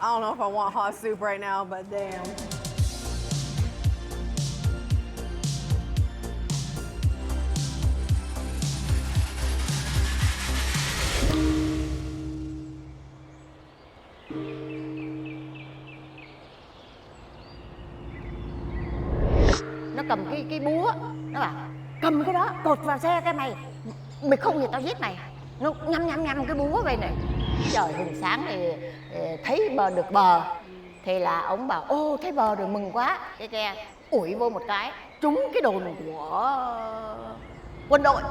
I don't know if I want hot soup right now, but damn. Nó cầm cái búa, nó bảo cầm cái đó cột vào xe cái mày không thì tao giết mày. Nó nhăm cái búa về này. Trời hừng sáng thì thấy bờ được bờ thì là ông bảo ô thấy bờ rồi mừng quá, cái ke ủi vô một cái trúng cái đồn của quân đội.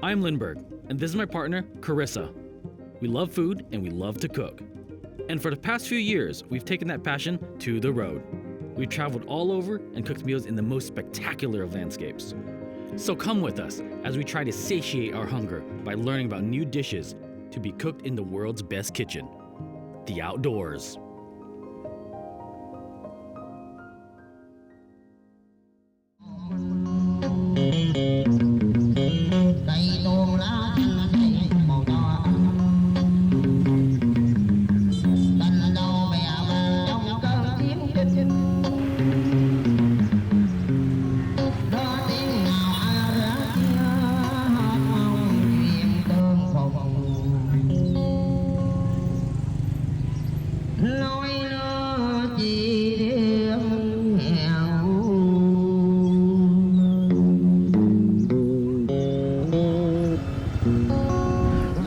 I'm Linhbergh, and this is my partner, Karissa. We love food and we love to cook. And for the past few years, we've taken that passion to the road. We've traveled all over and cooked meals in the most spectacular of landscapes. So come with us as we try to satiate our hunger by learning about new dishes to be cooked in the world's best kitchen, the outdoors.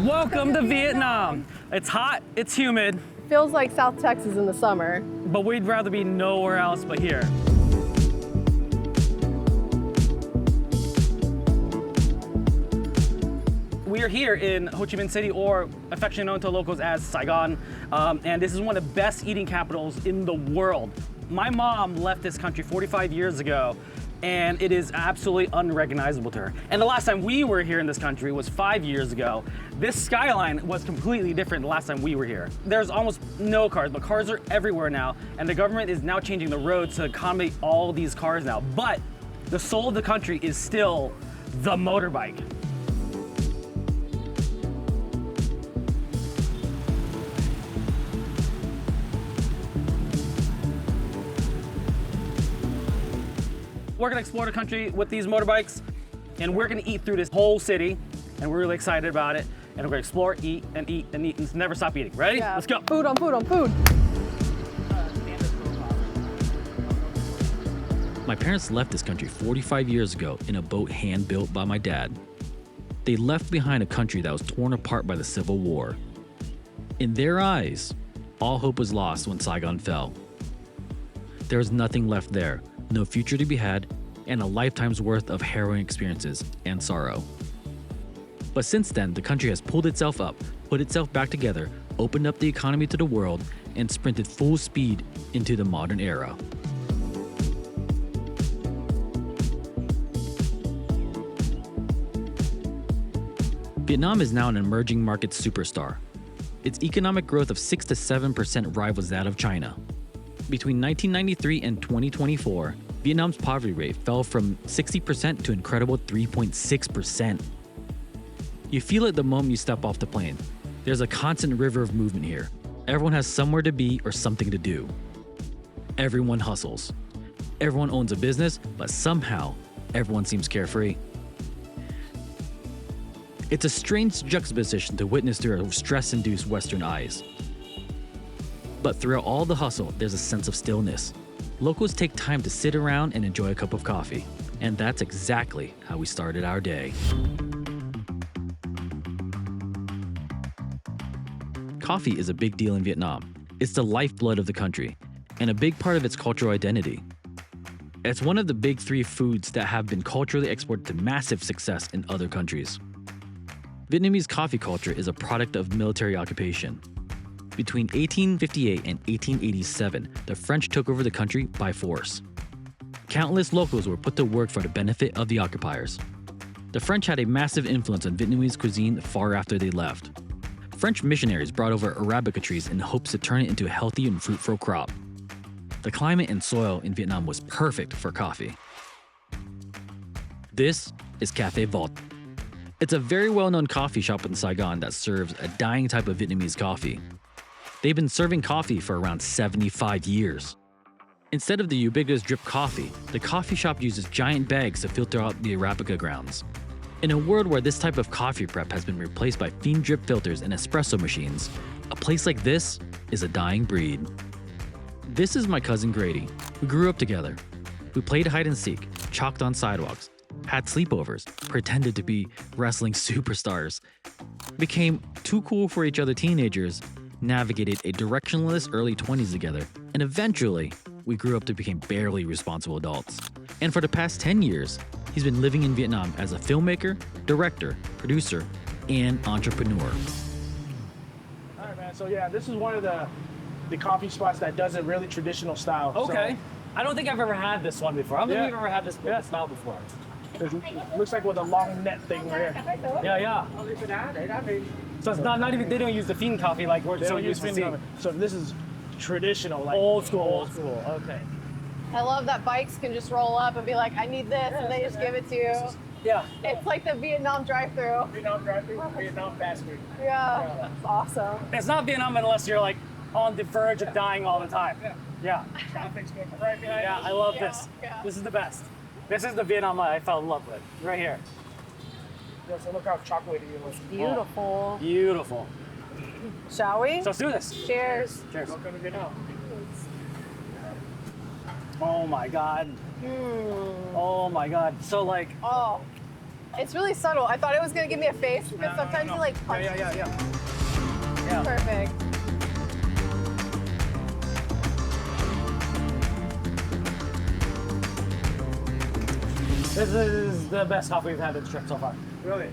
Welcome to Vietnam. It's hot, it's humid, Feels like South Texas in the summer. but we'd rather be nowhere else but here. We are here in Ho Chi Minh City, or affectionately known to locals as Saigon, and this is one of the best eating capitals in the world. My mom left this country 45 years ago, and it is absolutely unrecognizable to her. And the last time we were here in this country was 5 years ago. This skyline was completely different the last time we were here. There's almost no cars, but cars are everywhere now, and the government is now changing the roads to accommodate all these cars now. But the soul of the country is still the motorbike. We're gonna explore the country with these motorbikes, and we're gonna eat through this whole city, and we're really excited about it. And we're gonna explore, eat, and eat, and eat, and never stop eating. Ready? Yeah. Let's go. Food on food on food. My parents left this country 45 years ago in a boat hand-built by my dad. They left behind a country that was torn apart by the Civil War. In their eyes, all hope was lost when Saigon fell. There was nothing left there, no future to be had, and a lifetime's worth of harrowing experiences and sorrow. But since then, the country has pulled itself up, put itself back together, opened up the economy to the world, and sprinted full speed into the modern era. Vietnam is now an emerging market superstar. Its economic growth of 6 to 7% rivals that of China. Between 1993 and 2024, Vietnam's poverty rate fell from 60% to incredible 3.6%. You feel it the moment you step off the plane. There's a constant river of movement here. Everyone has somewhere to be or something to do. Everyone hustles. Everyone owns a business, but somehow, everyone seems carefree. It's a strange juxtaposition to witness through our stress-induced Western eyes. But throughout all the hustle, there's a sense of stillness. Locals take time to sit around and enjoy a cup of coffee. And that's exactly how we started our day. Coffee is a big deal in Vietnam. It's the lifeblood of the country and a big part of its cultural identity. It's one of the big three foods that have been culturally exported to massive success in other countries. Vietnamese coffee culture is a product of military occupation. Between 1858 and 1887, the French took over the country by force. Countless locals were put to work for the benefit of the occupiers. The French had a massive influence on Vietnamese cuisine far after they left. French missionaries brought over Arabica trees in hopes to turn it into a healthy and fruitful crop. The climate and soil in Vietnam was perfect for coffee. This is Cafe Vault. It's a very well-known coffee shop in Saigon that serves a dying type of Vietnamese coffee. They've been serving coffee for around 75 years. Instead of the ubiquitous drip coffee, the coffee shop uses giant bags to filter out the Arabica grounds. In a world where this type of coffee prep has been replaced by fiend drip filters and espresso machines, a place like this is a dying breed. This is my cousin Grady. We grew up together. We played hide and seek, chalked on sidewalks, had sleepovers, pretended to be wrestling superstars, became too cool for each other teenagers, navigated a directionless early 20s together, and eventually, we grew up to become barely responsible adults. And for the past 10 years, he's been living in Vietnam as a filmmaker, director, producer, and entrepreneur. All right, man. So yeah, this is one of the coffee spots that does it really traditional style. Okay. I don't think I've ever had this one before. I don't think we've ever had this style before. So it looks like with a long net thing right here. Yeah. So it's not even, they don't use the fiend coffee like we're so used to seeing. So this is traditional, like Old school. Okay. I love that bikes can just roll up and be like, I need this, and they just give it to you. Yeah. It's like the Vietnam drive-thru. Vietnam drive-thru, Vietnam fast food. Yeah, that's awesome. It's not Vietnam unless you're like on the verge of dying all the time. Yeah. Traffic's going right behind Yeah, us. I love this. Yeah. This is the best. This is the Vietnam I fell in love with. Right here. Yeah, so look how chocolatey it looks. Beautiful. Beautiful. Shall we? So let's do this. Cheers. Cheers. Welcome to Vietnam. Oh my God. Oh my God. So like, Oh, it's really subtle. I thought it was gonna give me a face, but sometimes you like punch. Yeah. Perfect. This is the best coffee we've had this trip so far. Really?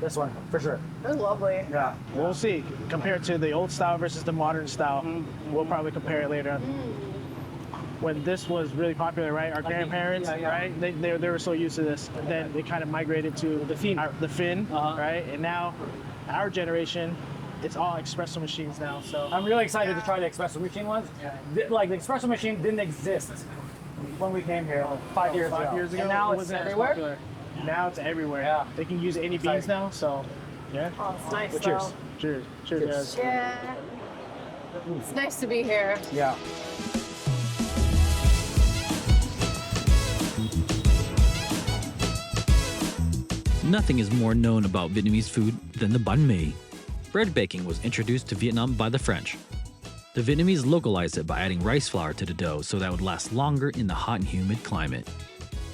This one, for sure. It's lovely. Yeah. We'll see. Compared to the old style versus the modern style, we'll probably compare it later. When this was really popular, right? Our grandparents, right? They were so used to this. And then they kind of migrated to the fin, right? And now our generation, it's all espresso machines now. So I'm really excited to try the espresso machine ones. Like the espresso machine didn't exist when we came here 5 years ago. 5 years ago, And now it it's wasn't as everywhere. popular. Now it's everywhere. Yeah. They can use any beans now, so yeah. Oh, it's nice But though. cheers. Cheers, guys. Yeah. It's nice to be here. Yeah. Nothing is more known about Vietnamese food than the banh mi. Bread baking was introduced to Vietnam by the French. The Vietnamese localized it by adding rice flour to the dough so that it would last longer in the hot and humid climate.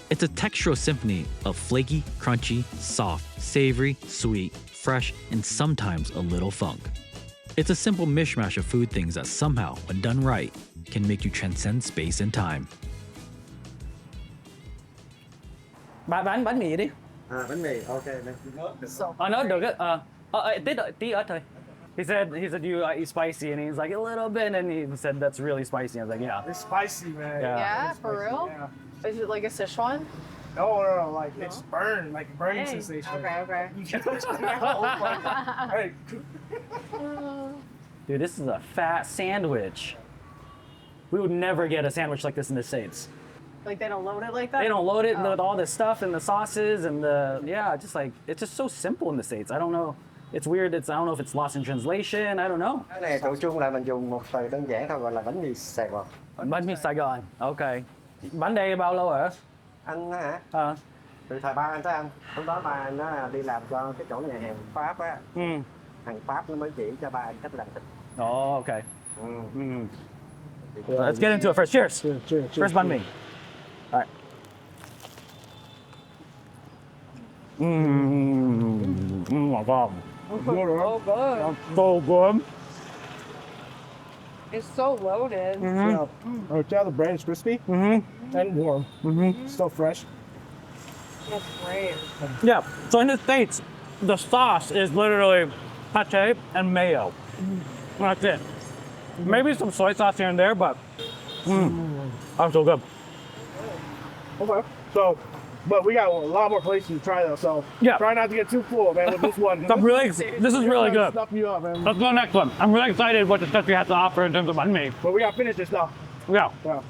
It's a textural symphony of flaky, crunchy, soft, savory, sweet, fresh, and sometimes a little funk. It's a simple mishmash of food things that somehow, when done right, can make you transcend space and time. Bạn bán bánh mì đi. Bánh mì, ok. Nó được á. Tí ớt thôi. He said you eat spicy, and he's like a little bit, and he said that's really spicy. I was like, yeah. It's spicy, man. Yeah. Yeah, for real? Yeah. Is it like a Sichuan? No, like it's burn, like burning Hey. sensation. Okay. You can't touch it. Hey, Dude, this is a fat sandwich. We would never get a sandwich like this in the States. Like they don't load it like that? They don't load it with all the stuff and the sauces and it's just so simple in the States. I don't know. It's weird. I don't know if it's lost in translation. I don't know. Cái này tụi chung là mình dùng một từ đơn giản thôi gọi là bánh mì Saigon. Bánh mì Saigon. Okay. Bánh đây bao lâu rồi? Anh á hả? Ờ. Từ thời ba anh tới anh. Hôm đó ba anh nó đi làm cho cái chỗ nhà hàng Pháp á. Thằng Pháp nó mới chỉ cho ba anh cách làm thịt. Oh, okay. Let's get into it first. Cheers. cheers. First banh mì. All right. Oh my God. Oh, good. So good. It's so loaded. Yeah. Oh, yeah, the bread is crispy and warm. Still fresh. That's great. Yeah. So in the States, the sauce is literally pate and mayo. That's it. Maybe some soy sauce here and there, but that's so good. Okay. So, but we got a lot more places to try though. So Yeah. try not to get too full, man, with this one. This is really good. Stuff you up, man. Let's go next one. I'm really excited what this country has to offer in terms of banh mi. But we gotta finish this now. Yeah. Yeah.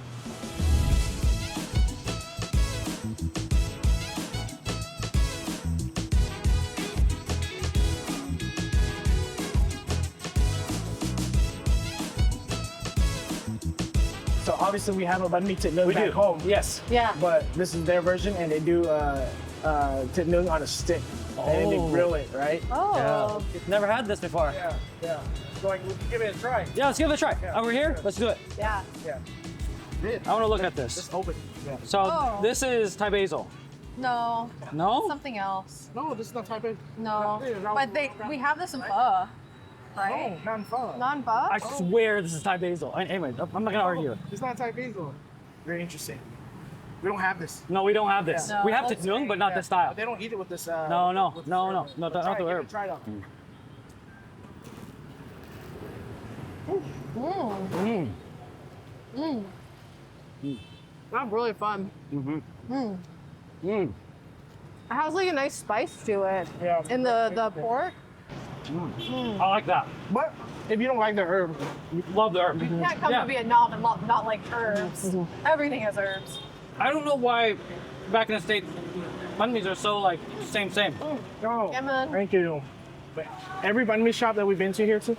So obviously we have a banh mi thịt nướng back home. Yes. Yeah. But this is their version, and they do thịt nướng on a stick, and they grill it, right? Oh. Never had this before. Yeah, yeah. So like, give it a try. Yeah, let's give it a try. Over here, let's do it. Yeah. Yeah. I want to look at this. Just open. Yeah. So Oh. this is Thai basil. No. No? Something else. No, this is not Taipei. No. No. But we have this in pho, No, right? non-pho. Non-pho? I swear this is Thai basil. Anyway, I'm not gonna argue. It's not Thai basil. Very interesting. We don't have this. No, we don't have this. No. We have thịt nướng, but not this style. But they don't eat it with this. No, no, with no, this no, herb. no, Try not the it, give it herb. a Try it out. That's really fun. It has like a nice spice to it. Yeah. In the pork. I like that. But if you don't like the herb, Love the herb. You can't come Yeah. to Vietnam and not like herbs. Everything has herbs. I don't know why back in the States, banh mi's are so like same. no. Yeah, man. Thank you. But every banh mi shop that we've been to here too,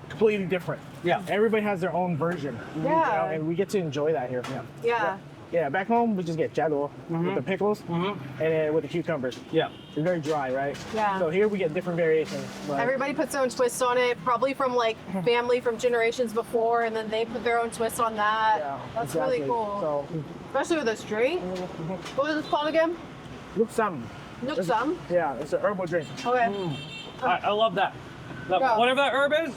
completely different. Yeah. Everybody has their own version. Yeah. And we get to enjoy that here. Yeah. Yeah, back home we just get jado with the pickles and then with the cucumbers. Yeah. It's very dry, right? Yeah. So here we get different variations. Like, Everybody puts their own twist on it, probably from like family from generations before, and then they put their own twist on that. yeah, That's exactly. really cool. So, Especially with this drink. What was this called again? look some. Nook Sum. Yeah, it's an herbal drink. Okay. I love that. Yeah. Whatever that herb is,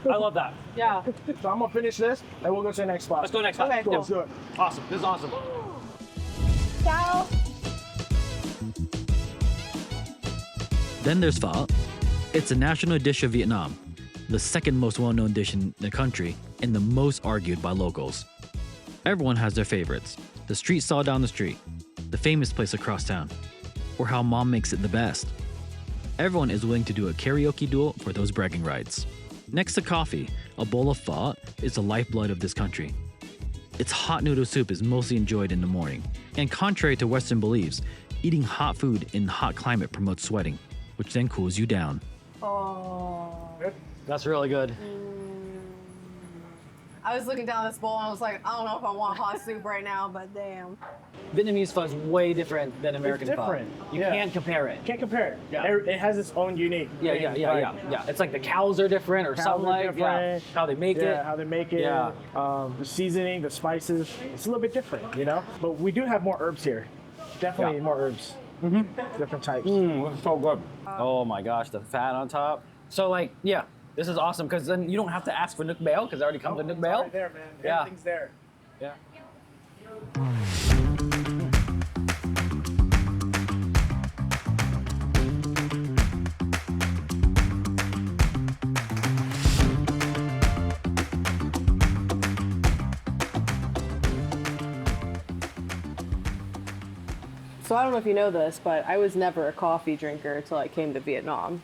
I love that. Yeah. So I'm gonna finish this and we'll go to the next spot. Let's go next time. Okay, Cool, cool. let's do it. Awesome. This is awesome. Ciao. Then there's pho. It's a national dish of Vietnam, the second most well-known dish in the country and the most argued by locals. Everyone has their favorites. The street stall down the street, the famous place across town, or how mom makes it the best. Everyone is willing to do a karaoke duel for those bragging rights. Next to coffee, a bowl of pho is the lifeblood of this country. Its hot noodle soup is mostly enjoyed in the morning. And contrary to Western beliefs, eating hot food in hot climate promotes sweating, which then cools you down. Oh. That's really good. I was looking down this bowl and I was like, I don't know if I want hot soup right now, but damn. Vietnamese pho is way different than American pho. different. You Yeah. can't compare it. Can't compare it. Yeah. It has its own unique. Yeah. thing, like, It's like the cows are different or cows something are like different. how they make Yeah, it. how they make it. Yeah. The seasoning, the spices. It's a little bit different, you know? But we do have more herbs here. Definitely Yeah. more herbs. Different types. So good. Oh my gosh, the fat on top. So like, yeah, this is awesome because then you don't have to ask for Nook Bail because it already comes with Nook It's Bail. right there, man. Yeah. Everything's there. Yeah. So I don't know if you know this, but I was never a coffee drinker until I came to Vietnam.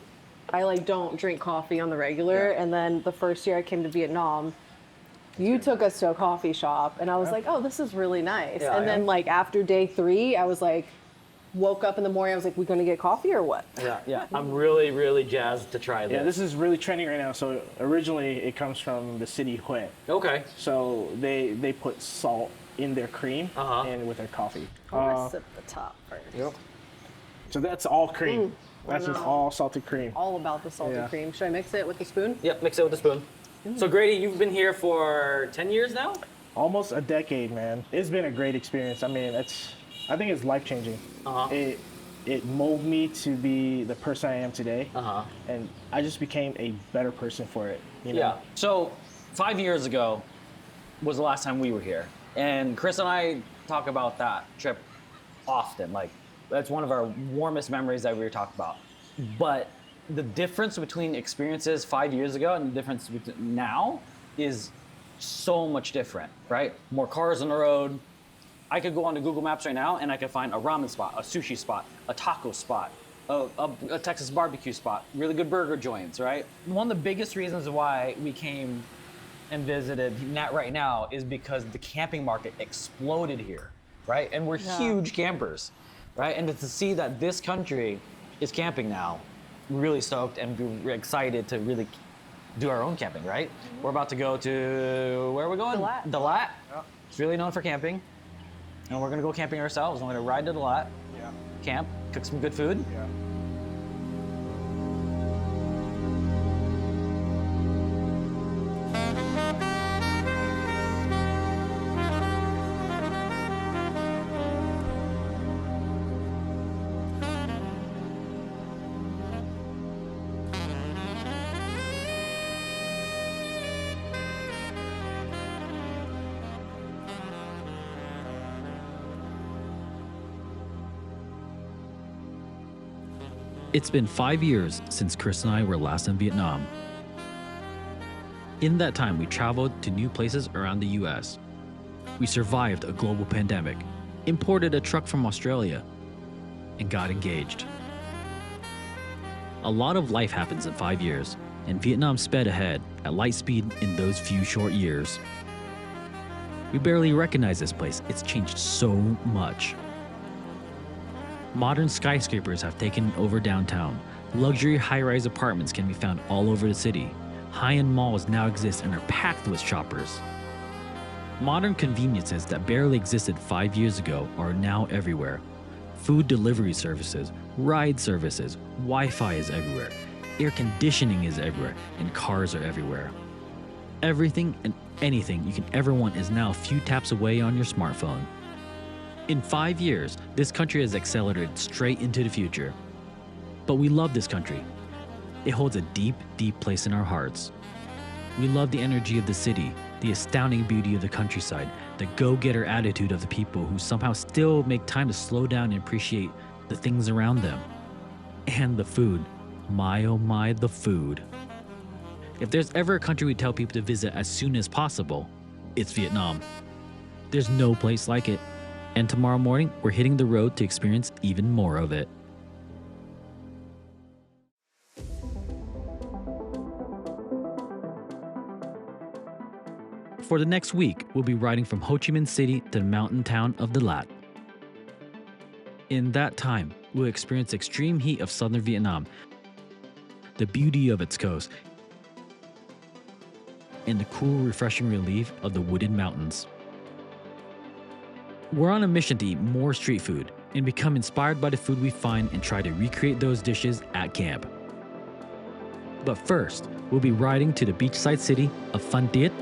I like don't drink coffee on the regular, and then the first year I came to Vietnam, you took us to a coffee shop, and I was like, oh, this is really nice. Yeah, and then like after day 3, I was like, woke up in the morning, I was like, we gonna get coffee or what? Yeah. I'm really jazzed to try this. Yeah, this is really trending right now. So originally it comes from the city Hue. Okay. So they put salt in their cream and with their coffee. I wanna sip the top first. Yep. So that's all cream. That's just all salted cream. All about the salted Yeah. cream. Should I mix it with the spoon? Yep, mix it with a spoon. So Grady, you've been here for 10 years now? Almost a decade, man. It's been a great experience. I mean, I think it's life changing. It molded me to be the person I am today, and I just became a better person for it. You know? Yeah. So 5 years ago was the last time we were here. And Chris and I talk about that trip often. Like, that's one of our warmest memories that we were talking about. But the difference between experiences 5 years ago and the difference now is so much different, right? More cars on the road. I could go onto Google Maps right now and I could find a ramen spot, a sushi spot, a taco spot, a Texas barbecue spot, really good burger joints, right? One of the biggest reasons why we came and visited right now is because the camping market exploded here, right? And we're huge campers, right? And to see that this country is camping now, we're really stoked and we're excited to really do our own camping, right? We're about to go to, where are we going? Dalat. Dalat. It's really known for camping. And we're gonna go camping ourselves. I'm gonna ride to Dalat, camp, cook some good food. It's been 5 years since Chris and I were last in Vietnam. In that time, we traveled to new places around the US. We survived a global pandemic, imported a truck from Australia, and got engaged. A lot of life happens in 5 years, and Vietnam sped ahead at light speed in those few short years. We barely recognize this place. It's changed so much. Modern skyscrapers have taken over downtown. Luxury high-rise apartments can be found all over the city. High-end malls now exist and are packed with shoppers. Modern conveniences that barely existed 5 years ago are now everywhere. Food delivery services, ride services, Wi-Fi is everywhere, air conditioning is everywhere, and cars are everywhere. Everything and anything you can ever want is now a few taps away on your smartphone. In 5 years, this country has accelerated straight into the future. But we love this country. It holds a deep, deep place in our hearts. We love the energy of the city, the astounding beauty of the countryside, the go-getter attitude of the people who somehow still make time to slow down and appreciate the things around them. And the food. My oh my, the food. If there's ever a country we tell people to visit as soon as possible, it's Vietnam. There's no place like it. And tomorrow morning, we're hitting the road to experience even more of it. For the next week, we'll be riding from Ho Chi Minh City to the mountain town of Dalat. In that time, we'll experience extreme heat of southern Vietnam, the beauty of its coast, and the cool, refreshing relief of the wooded mountains. We're on a mission to eat more street food and become inspired by the food we find and try to recreate those dishes at camp. But first, we'll be riding to the beachside city of Phan Thiet.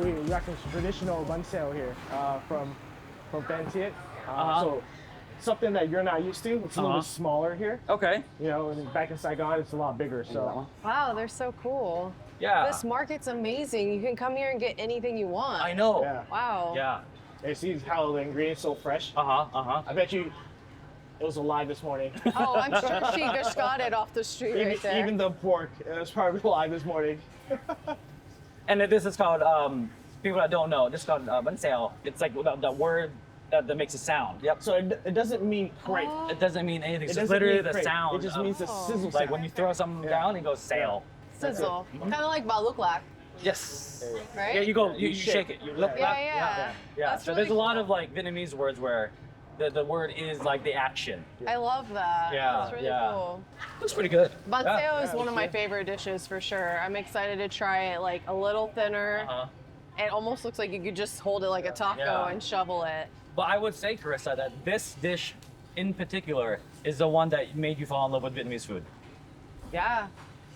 We got some traditional bun sale here from Phan Thiet. So something that you're not used to. It's a little bit smaller here. Okay. You know, and back in Saigon, it's a lot bigger. So Wow, they're so cool. Yeah. This market's amazing. You can come here and get anything you want. I know. yeah, Wow. Yeah. and see how the ingredients so fresh. I bet you it was alive this morning. Oh, I'm sure she just got it off the street right there. Even the pork, it was probably alive this morning. And this is called, people that don't know, this is called bánh xèo. It's like the word that makes a sound. Yep. So it doesn't mean crepe. It doesn't mean anything. It's It just doesn't literally mean the crepe. sound. It just of- means the sizzle like sound. when you throw something down, it goes sail. Sizzle. Kind of like baluklak. Yes. Right? Yeah, you shake it. You look Yeah, up. yeah. Yeah. That's So really there's a lot cool. of like Vietnamese words where the word is like the action. I love that. Yeah, That's really yeah. cool. Looks pretty good. Banh Yeah. is one of my favorite dishes for sure. I'm excited to try it like a little thinner. Uh-huh. It almost looks like you could just hold it like a taco Yeah. and shovel it. But I would say, Karissa, that this dish in particular is the one that made you fall in love with Vietnamese food, Yeah.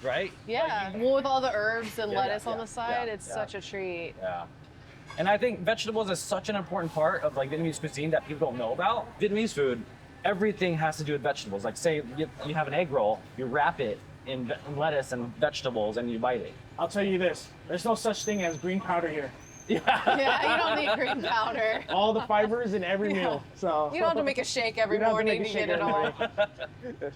right? Yeah. Well, with all the herbs and Yeah, lettuce on yeah, the side, yeah, it's yeah. such a treat. Yeah. And I think vegetables is such an important part of like Vietnamese cuisine that people don't know about. Vietnamese food, everything has to do with vegetables. Like say you have an egg roll, you wrap it in lettuce and vegetables and you bite it. I'll tell you this: there's no such thing as green powder here. Yeah, you don't need green powder. All the fibers in every meal. So You don't have to make a shake every You don't have to morning make to a get shake it all. every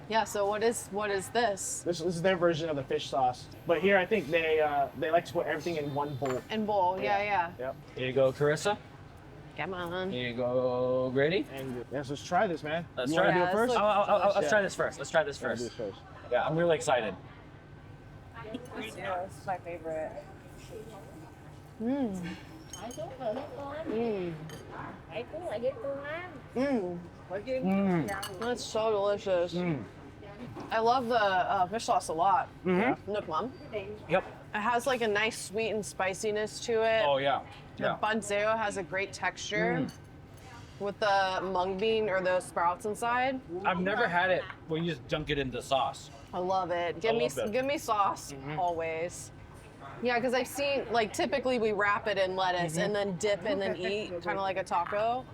Yeah, so what is this? this is their version of the fish sauce. But here, I think they like to put everything in one bowl. And bowl, yeah. Yep. Here you go, Karissa. Come on. Here you go, Grady. And yes, let's try this, man. Let's you try wanna it. do Yeah, it first? let's Let's try this first. Let's try this Let's do first. it first. Yeah, I'm really excited. This is my favorite. That's so delicious. I love the fish sauce a lot. Nook Mum. Yep. It has like a nice sweet and spiciness to it. Oh yeah. The banh has a great texture with the mung bean or the sprouts inside. I've never had it where you just dunk it into sauce. I love it. Give me sauce always. Yeah, because I've seen like typically we wrap it in lettuce and then dip and then eat, kind of like a taco.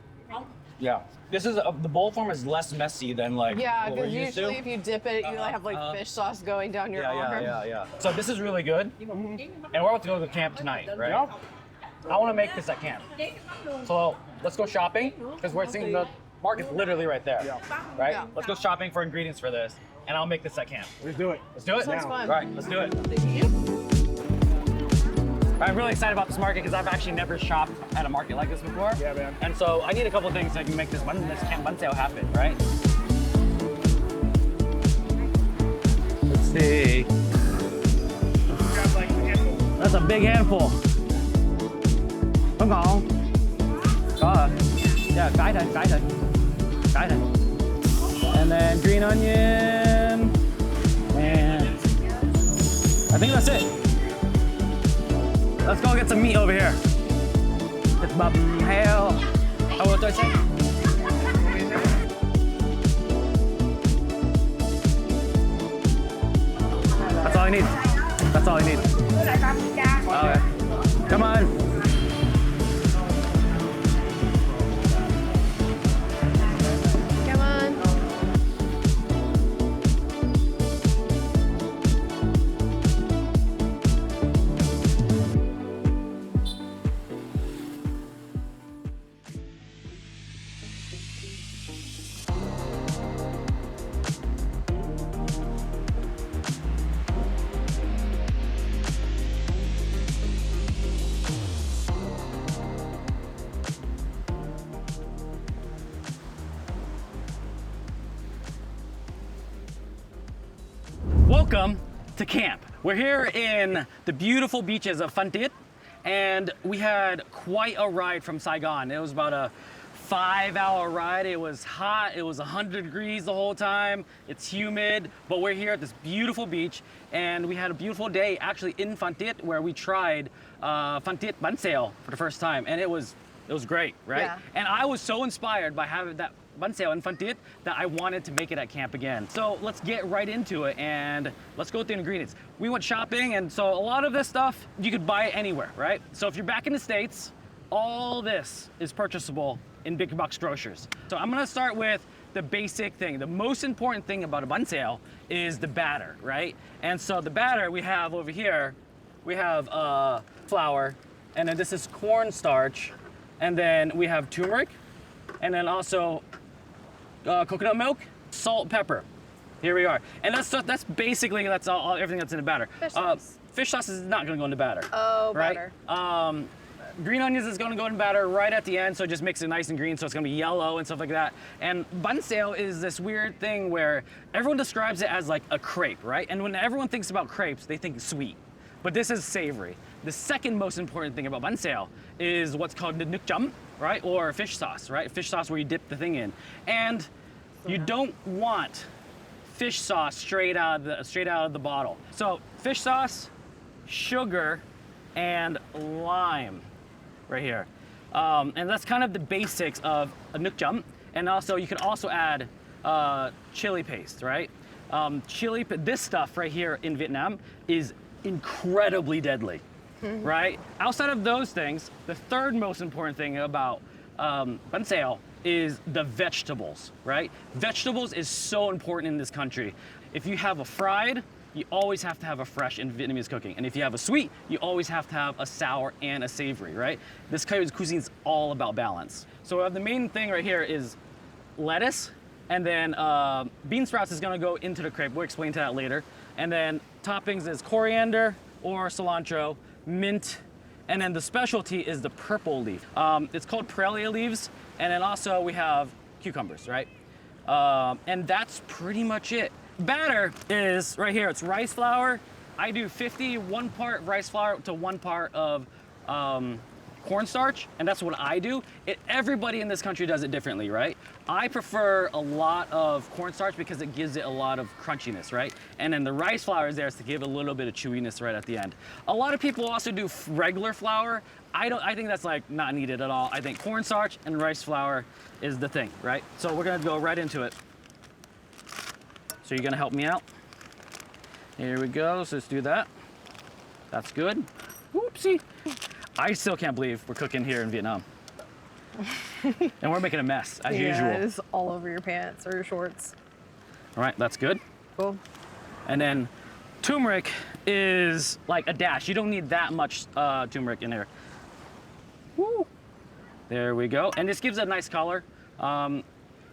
Yeah. This is the bowl form is less messy than like Yeah, what we're because used usually to. if you dip it, you have like fish sauce going down your arm. Yeah. So this is really good, and we're about to go to the camp tonight, right? I want to make this at camp. So let's go shopping because we're seeing the market's literally right there, right? Yeah. Let's go shopping for ingredients for this, and I'll make this at camp. Let's do it. Let's do it. Sounds fun. All right, let's do it. I'm really excited about this market because I've actually never shopped at a market like this before. Yeah, man. And so I need a couple things so I can make this camp bun sale happen, right? Let's see. Grab like a handful. That's a big handful. Không ngon. Có. Yeah, cái đây. And then green onion. And I think that's it. Let's go get some meat over here. Thịt bằm heo. Oh, what did I say? That's all I need. That's all I need. Okay. Come on. Come on. Welcome to camp. We're here in the beautiful beaches of Phan Thiet, and we had quite a ride from Saigon. It was about a 5-hour ride. It was hot. It was 100 degrees the whole time. It's humid, but we're here at this beautiful beach, and we had a beautiful day actually in Phan Thiet where we tried Phan Thiet bun sale for the first time, and it was great, right? Yeah. And I was so inspired by having that bun sale in Phan Thiet that I wanted to make it at camp again. So let's get right into it and let's go with the ingredients. We went shopping, and so a lot of this stuff you could buy anywhere, right? So if you're back in the States, all this is purchasable in big box grocers. So I'm gonna start with the basic thing. The most important thing about a bun sale is the batter, right? And so the batter we have over here, we have flour, and then this is cornstarch, and then we have turmeric, and then also coconut milk, salt, pepper. Here we are. And that's basically all everything that's in the batter. Fish sauce. Fish sauce is not gonna go in the batter. Oh, right? batter. Green onions is gonna go in batter right at the end, so just makes it nice and green, so it's gonna be yellow and stuff like that. And bun sale is this weird thing where everyone describes it as like a crepe, right? And when everyone thinks about crepes, they think sweet. but this is savory. The second most important thing about bánh xèo is what's called the nước chấm, right? Or fish sauce, right? Fish sauce where you dip the thing in. And you don't want fish sauce straight out of the bottle. So fish sauce, sugar, and lime right here. And that's kind of the basics of a nước chấm. And also you can also add chili paste, right? This stuff right here in Vietnam is incredibly deadly, right? Outside of those things, the third most important thing about bánh xèo is the vegetables, right? Vegetables is so important in this country. If you have a fried, you always have to have a fresh in Vietnamese cooking. And if you have a sweet, you always have to have a sour and a savory, right? This kind of cuisine is all about balance. So the main thing right here is lettuce, and then bean sprouts is gonna go into the crepe. We'll explain to that later. And then toppings is coriander or cilantro, mint, and then the specialty is the purple leaf. It's called Parelia leaves, and then also we have cucumbers, right? And that's pretty much it. Batter is right here, it's rice flour. I do 1 part rice flour to 1 part of cornstarch, and that's what I do. Everybody in this country does it differently, right? I prefer a lot of cornstarch because it gives it a lot of crunchiness, right? And then the rice flour is there to give a little bit of chewiness right at the end. A lot of people also do regular flour. I think that's like not needed at all. I think cornstarch and rice flour is the thing, right? So we're gonna go right into it. So you're gonna help me out? Here we go, so let's do that. That's good. Whoopsie. I still can't believe we're cooking here in Vietnam. And we're making a mess, as usual. Yeah, it's all over your pants or your shorts. All right, that's good. Cool. And then turmeric is like a dash. You don't need that much turmeric in here. Woo. There we go. And this gives it a nice color.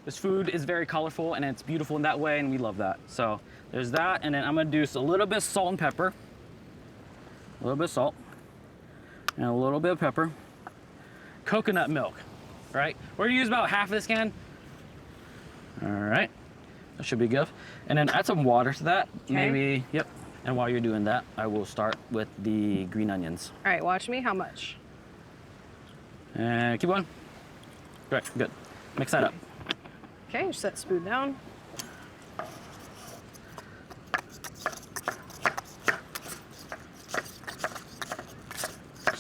This food is very colorful and it's beautiful in that way, and we love that. So there's that, and then I'm gonna do a little bit of salt and pepper. A little bit of salt. And a little bit of pepper. Coconut milk, right? We're gonna use about half of this can. All right, that should be good. And then add some water to that, maybe, yep. And while you're doing that, I will start with the green onions. All right, watch me. How much? And keep going. Great, good. Mix that up. Okay, just set the spoon down.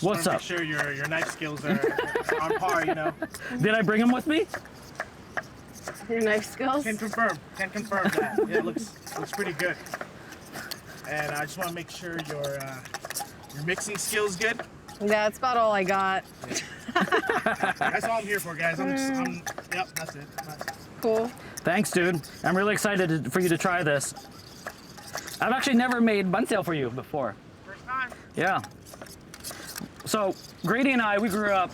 What's up? Make sure your knife skills are on par, you know. Did I bring them with me? Your knife skills? Can confirm that. Yeah, it looks pretty good. And I just want to make sure your mixing skills good. That's about all I got. That's all I'm here for, guys. Yep, that's it. Cool. Thanks, dude. I'm really excited for you to try this. I've actually never made bánh xèo for you before. First time. Yeah. So Grady and I, we grew up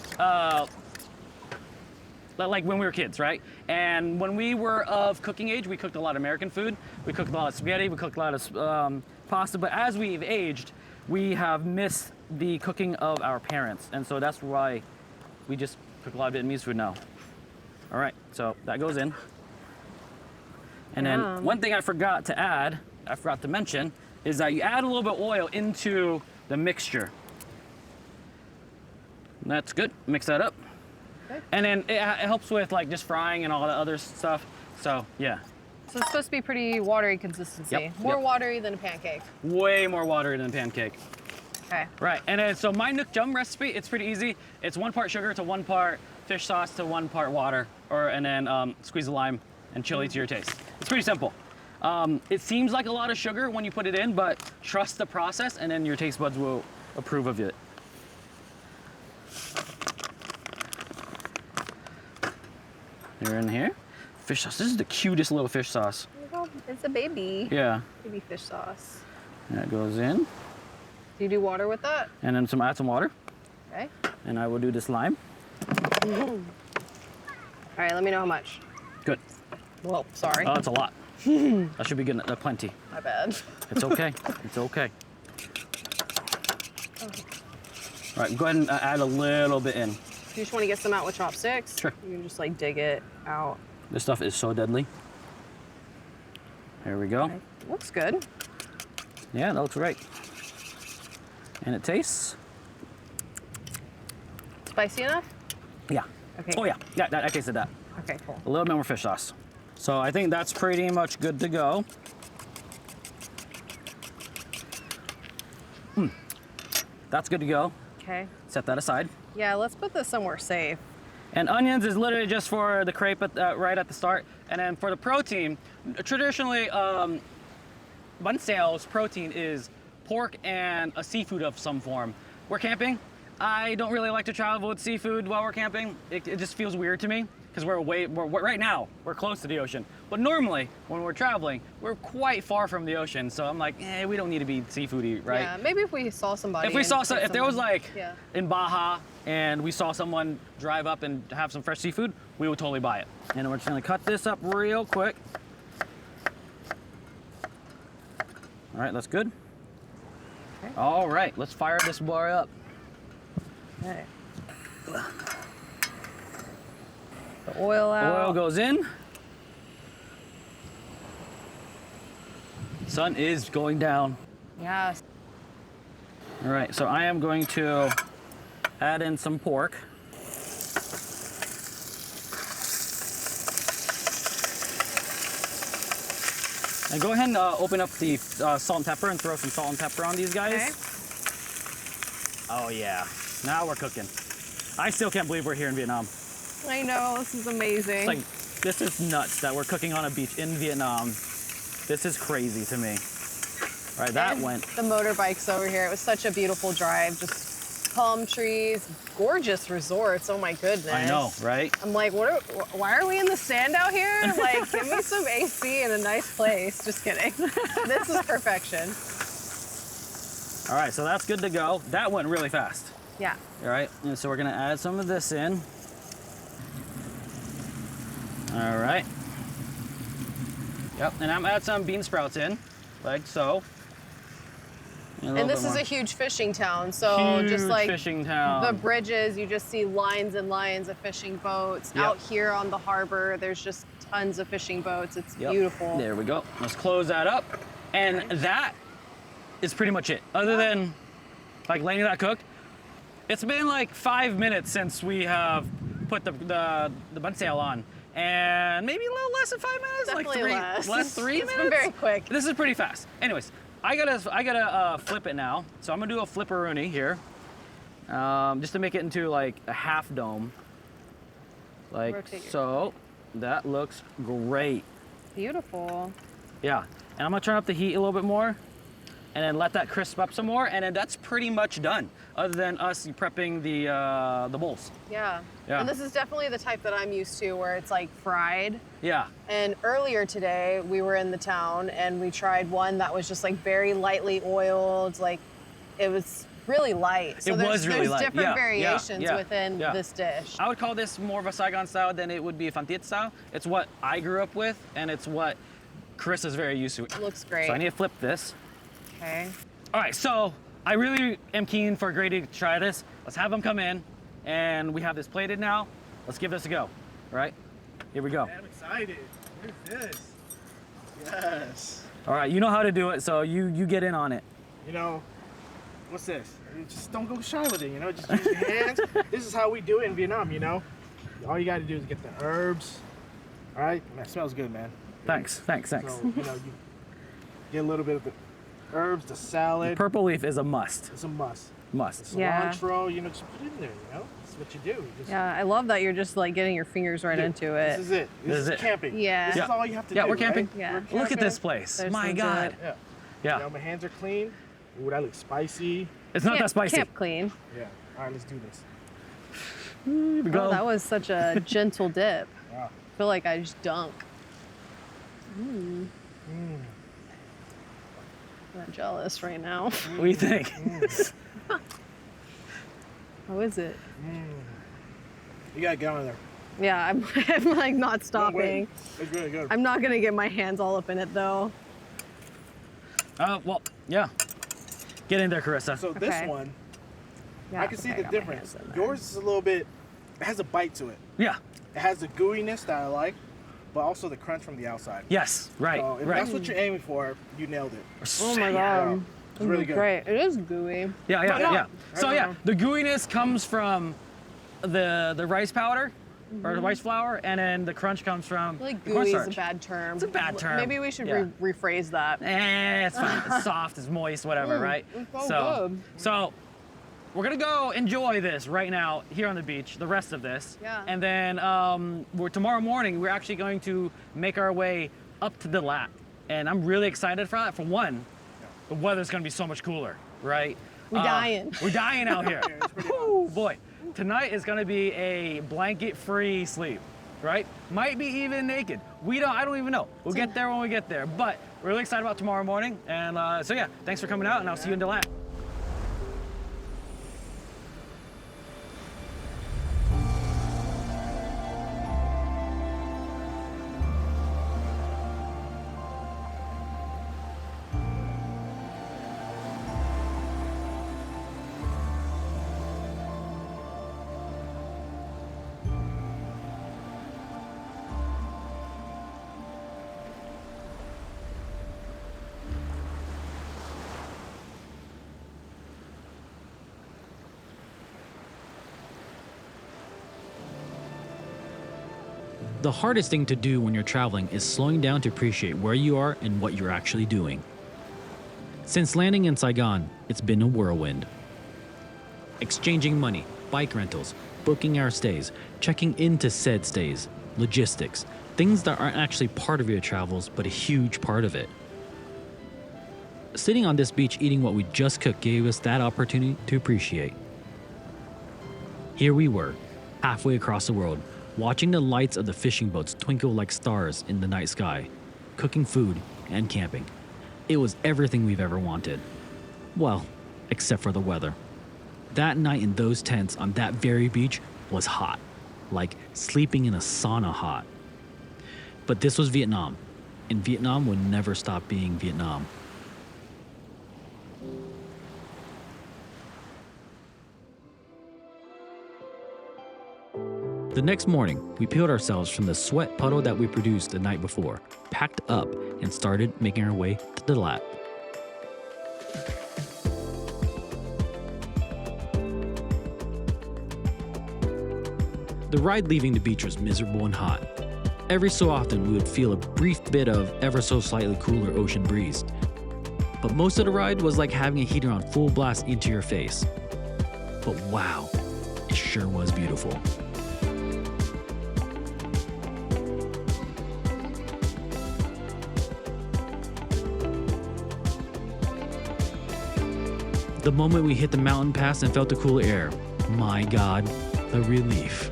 like when we were kids, right? And when we were of cooking age, we cooked a lot of American food. We cooked a lot of spaghetti. We cooked a lot of pasta. But as we've aged, we have missed the cooking of our parents, and so that's why we just cook a lot of Vietnamese food now. All right, so that goes in. And then one thing I forgot to mention, is that you add a little bit of oil into the mixture. That's good. Mix that up. Okay. And then it helps with like just frying and all the other stuff. So yeah. So it's supposed to be pretty watery consistency. Yep, More yep. watery than a pancake. Way more watery than a pancake. Okay. Right, and then so my nước chấm recipe, it's pretty easy. It's 1 part sugar to 1 part fish sauce to 1 part water, and then squeeze a lime and chili to your taste. It's pretty simple. It seems like a lot of sugar when you put it in, but trust the process and then your taste buds will approve of it. You're in here. Fish sauce, this is the cutest little fish sauce. Oh, it's a baby. Yeah, Baby fish sauce. that goes in. Do you do water with that? And then add some water. Okay. And I will do this lime. All right, let me know how much. Good. Well, sorry. Oh, that's a lot. That should be good, plenty. My bad. It's okay, it's okay. All right, go ahead and add a little bit in. You just want to get some out with chopsticks? Sure. You can just like dig it out. This stuff is so deadly. There we go. Okay. Looks good. Yeah, that looks right. And it tastes. Spicy enough? Yeah. Okay. Oh yeah. Yeah, I tasted that. Okay, cool. A little bit more fish sauce. So I think that's pretty much good to go. That's good to go. Okay. Set that aside. Yeah, let's put this somewhere safe. And onions is literally just for the crepe right at the start. And then for the protein, traditionally, Banh Sale's protein is pork and a seafood of some form. We're camping. I don't really like to travel with seafood while we're camping. It just feels weird to me because we're right now, we're close to the ocean. But normally, when we're traveling, we're quite far from the ocean. So I'm like, we don't need to be seafoody, right? Yeah, maybe if we saw somebody. If we saw if there was like Yeah. in Baja and we saw someone drive up and have some fresh seafood, we would totally buy it. And we're just gonna cut this up real quick. All right, that's good. Okay. All right, let's fire this bar up. Okay. The oil out. Oil goes in. Sun is going down. Yes. All right, so I am going to add in some pork. And go ahead and open up the salt and pepper and throw some salt and pepper on these guys. Okay. Oh yeah, now we're cooking. I still can't believe we're here in Vietnam. I know, this is amazing. It's like, this is nuts that we're cooking on a beach in Vietnam. This is crazy to me. All right, that And went. the motorbikes over here. It was such a beautiful drive. Just palm trees, gorgeous resorts. Oh my goodness. I know, right? I'm like, why are we in the sand out here? Like, give me some AC in a nice place. Just kidding. This is perfection. All right, so that's good to go. That went really fast. Yeah. All right, and so we're gonna add some of this in. All right. Yep, and I'm gonna add some bean sprouts in, like so. And this is a huge fishing town, so huge just like fishing town. the bridges, you just see lines and lines of fishing boats. Yep. Out here on the harbor, there's just tons of fishing boats. It's Yep. beautiful. There we go. Let's close that up. And that is pretty much it. Other than like letting that cook. It's been like 5 minutes since we have put the Banh Sale on. And maybe a little less than 5 minutes? Definitely like less. 3 It's minutes? been very quick. This is pretty fast. Anyways, I gotta flip it now. So I'm gonna do a flipperoonie here. Just to make it into like a half dome. Like Rotate your so. That looks great. Beautiful. Yeah, and I'm gonna turn up the heat a little bit more and then let that crisp up some more, and then that's pretty much done, other than us prepping the bowls. Yeah. Yeah. And this is definitely the type that I'm used to, where it's like fried. Yeah, And earlier today, we were in the town and we tried one that was just like very lightly oiled. Like, it was really light. So It there's, was really there's light. different Yeah, variations yeah, within yeah. this dish. I would call this more of a Saigon style than it would be a Phan Thiet style. It's what I grew up with, and it's what Karissa's very used to. Looks great. So I need to flip this. Okay. All right, so I really am keen for Grady to try this. Let's have him come in, and we have this plated now. Let's give this a go. All right, here we go. I'm excited. What is this? Yes. All right, you know how to do it, so you get in on it. You know, what's this? You just don't go shy with it, you know? Just use your hands. This is how we do it in Vietnam, you know? All you gotta do is get the herbs. All right? Man, it smells good, man. Thanks. So, you know, you get a little bit of the herbs, the salad. Purple leaf is a must. It's a must. Must. Yeah. Cilantro, you know, just put it in there, you know? That's what you do. You just, Yeah, I love that you're just like getting your fingers right Dude, into it. This is it. This is it. camping. Yeah. This Yeah. is all you have to Yeah, do. we're camping. Right? Yeah. We're Look at camping. this place. There's My some God. good- Yeah. Yeah. You know, my hands are clean. Ooh, that looks spicy. It's not that spicy. Camp clean. Yeah. All right, let's do this. Here we Oh, go. that was such a gentle dip. Wow. I feel like I just dunk. I'm jealous right now. What do you think? How is it? You gotta get on there. Yeah, I'm like not Don't wait. stopping. It's really good. I'm not gonna get my hands all up in it though. Well, yeah. Get in there, Karissa. So this Okay. one, Yeah, I can see okay, the got my difference. hands in there. Yours is a little bit, it has a bite to it. Yeah. It has the gooiness that I like, but also the crunch from the outside. Yes. Right. So if right. that's what you're aiming for, you nailed it. Oh my Yeah. god. It's really good. Great. It is gooey. Yeah. So yeah, the gooiness comes from the rice powder or the rice flour, and then the crunch comes from Like the gooey is a cornstarch. bad term. It's a bad term. Maybe we should Yeah. rephrase that. It's fine. It's soft, it's moist, whatever, right? it's so good. So we're gonna go enjoy this right now here on the beach, the rest of this. Yeah. And then tomorrow morning, we're actually going to make our way up to Dalat. And I'm really excited for that. For one, the weather's gonna be so much cooler, right? We're dying. We're dying out here. Woo, boy. Tonight is gonna be a blanket-free sleep, right? Might be even naked. I don't even know. We'll get there when we get there. But we're really excited about tomorrow morning. And so yeah, thanks for coming out, and I'll see you in Dalat. The hardest thing to do when you're traveling is slowing down to appreciate where you are and what you're actually doing. Since landing in Saigon, it's been a whirlwind. Exchanging money, bike rentals, booking our stays, checking into said stays, logistics, things that aren't actually part of your travels, but a huge part of it. Sitting on this beach eating what we just cooked gave us that opportunity to appreciate. Here we were, halfway across the world, watching the lights of the fishing boats twinkle like stars in the night sky, cooking food and camping. It was everything we've ever wanted. Well, except for the weather. That night in those tents on that very beach was hot, like sleeping in a sauna hot. But this was Vietnam, and Vietnam would never stop being Vietnam. The next morning, we peeled ourselves from the sweat puddle that we produced the night before, packed up, and started making our way to Dalat. The ride leaving the beach was miserable and hot. Every so often, we would feel a brief bit of ever so slightly cooler ocean breeze. But most of the ride was like having a heater on full blast into your face. But wow, it sure was beautiful. The moment we hit the mountain pass and felt the cool air, my God, the relief.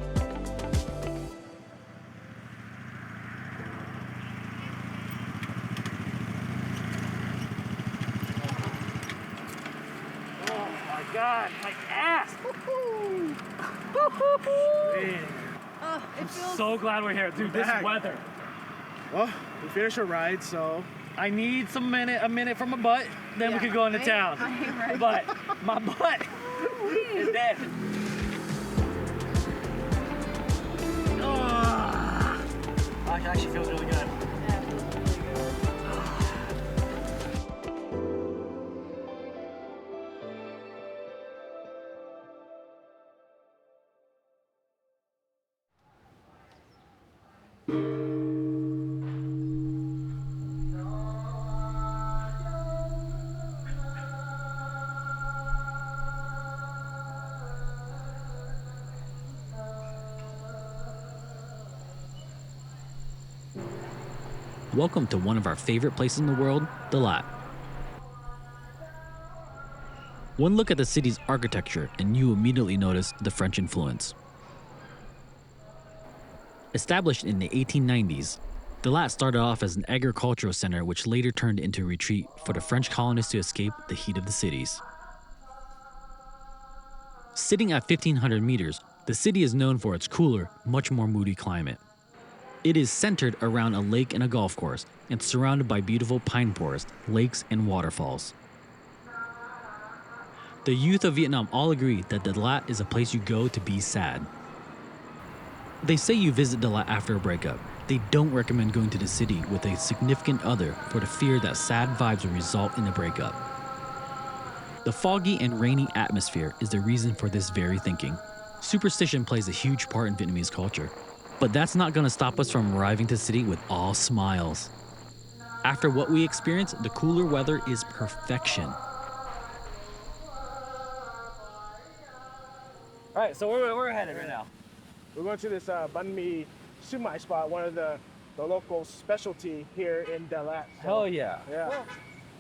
Oh my God, my ass! I'm so glad we're here, dude. This back. weather. Well, we finished our ride, so I need a minute from my butt, then we could go into town. But my butt is dead. Oh, it actually feels really good. Welcome to one of our favorite places in the world, Dalat. One look at the city's architecture and you immediately notice the French influence. Established in the 1890s, Dalat started off as an agricultural center which later turned into a retreat for the French colonists to escape the heat of the cities. Sitting at 1,500 meters, the city is known for its cooler, much more moody climate. It is centered around a lake and a golf course, and surrounded by beautiful pine forests, lakes, and waterfalls. The youth of Vietnam all agree that Dalat is a place you go to be sad. They say you visit Dalat after a breakup. They don't recommend going to the city with a significant other for the fear that sad vibes will result in a breakup. The foggy and rainy atmosphere is the reason for this very thinking. Superstition plays a huge part in Vietnamese culture, but that's not going to stop us from arriving to the city with all smiles. After what we experienced, the cooler weather is perfection. All right, so where we're headed right now? We're going to this Banh Mi sumai spot, one of the local specialty here in Dalat. So, Hell yeah. Yeah.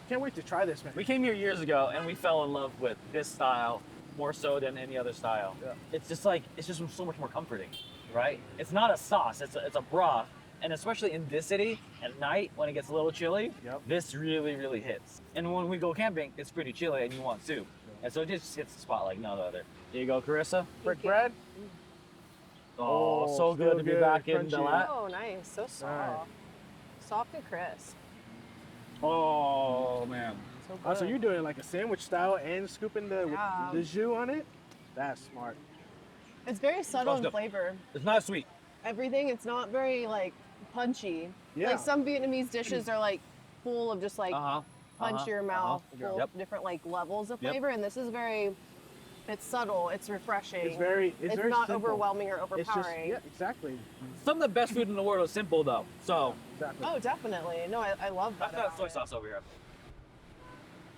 Can't wait to try this, man. We came here years ago and we fell in love with this style more so than any other style. Yeah. It's just so much more comforting, right? It's not a sauce, it's a broth. And especially in this city, at night when it gets a little chilly, Yep. this really, really hits. And when we go camping, it's pretty chilly and you want soup. And so it just hits the spot like no other. Here you go, Karissa. Brick bread. Oh, Oh, so still good to be good, back in crunchy. Dalat. Oh, nice. So soft. Soft and crisp. Oh, man. So good. Oh, so you're doing like a sandwich style and scooping the Yeah. the jus on it? That's smart. It's very subtle in Smells good. flavor. It's not sweet. Everything, it's not very like punchy. Yeah. Like some Vietnamese dishes are like full of just like punch your mouth, full Yep. of different like levels of Yep. flavor, and this is very, it's subtle, it's refreshing. It's very not simple. overwhelming or It's just overpowering. exactly. Some of the best food in the world is simple though. So Exactly. Oh, definitely. No, I love that. that's that about soy it. sauce over here.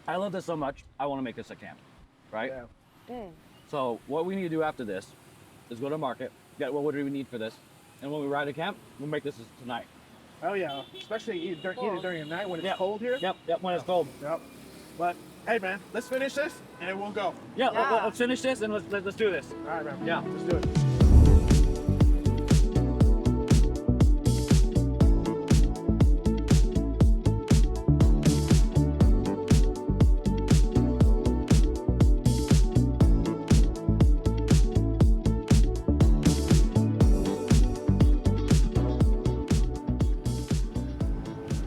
I love this so much. I want to make this a camp, right? Yeah. So what we need to do after this is go to market, get what do we need for this, and when we ride to camp, we'll make this tonight. Oh yeah, especially either during the night when it's Yep. cold here. Yep, when it's cold. Yep. But hey, man, let's finish this and then we'll go. Yeah, Yeah. let's finish this and let's do this. All right, man. Yeah. Let's do it.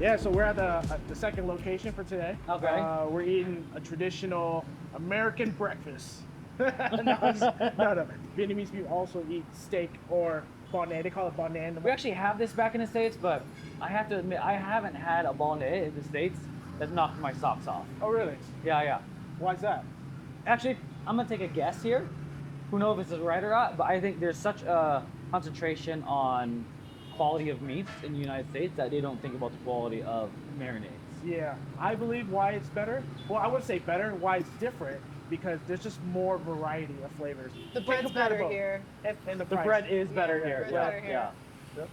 Yeah, so we're at the second location for today. Okay. We're eating a traditional American breakfast. No. Vietnamese people also eat steak or banh. They call it banh. We actually have this back in the States, but I have to admit, I haven't had a Banh in the States that knocked my socks off. Oh, really? Yeah. Why's that? Actually, I'm gonna take a guess here. Who knows if this is right or not, but I think there's such a concentration on quality of meats in the United States that they don't think about the quality of marinades. Yeah, I believe why it's better. Well, I wouldn't say better. Why it's different because there's just more variety of flavors. The bread's better Comparable. here. And the The price. bread is better the here. bread's Yeah, better here. yeah.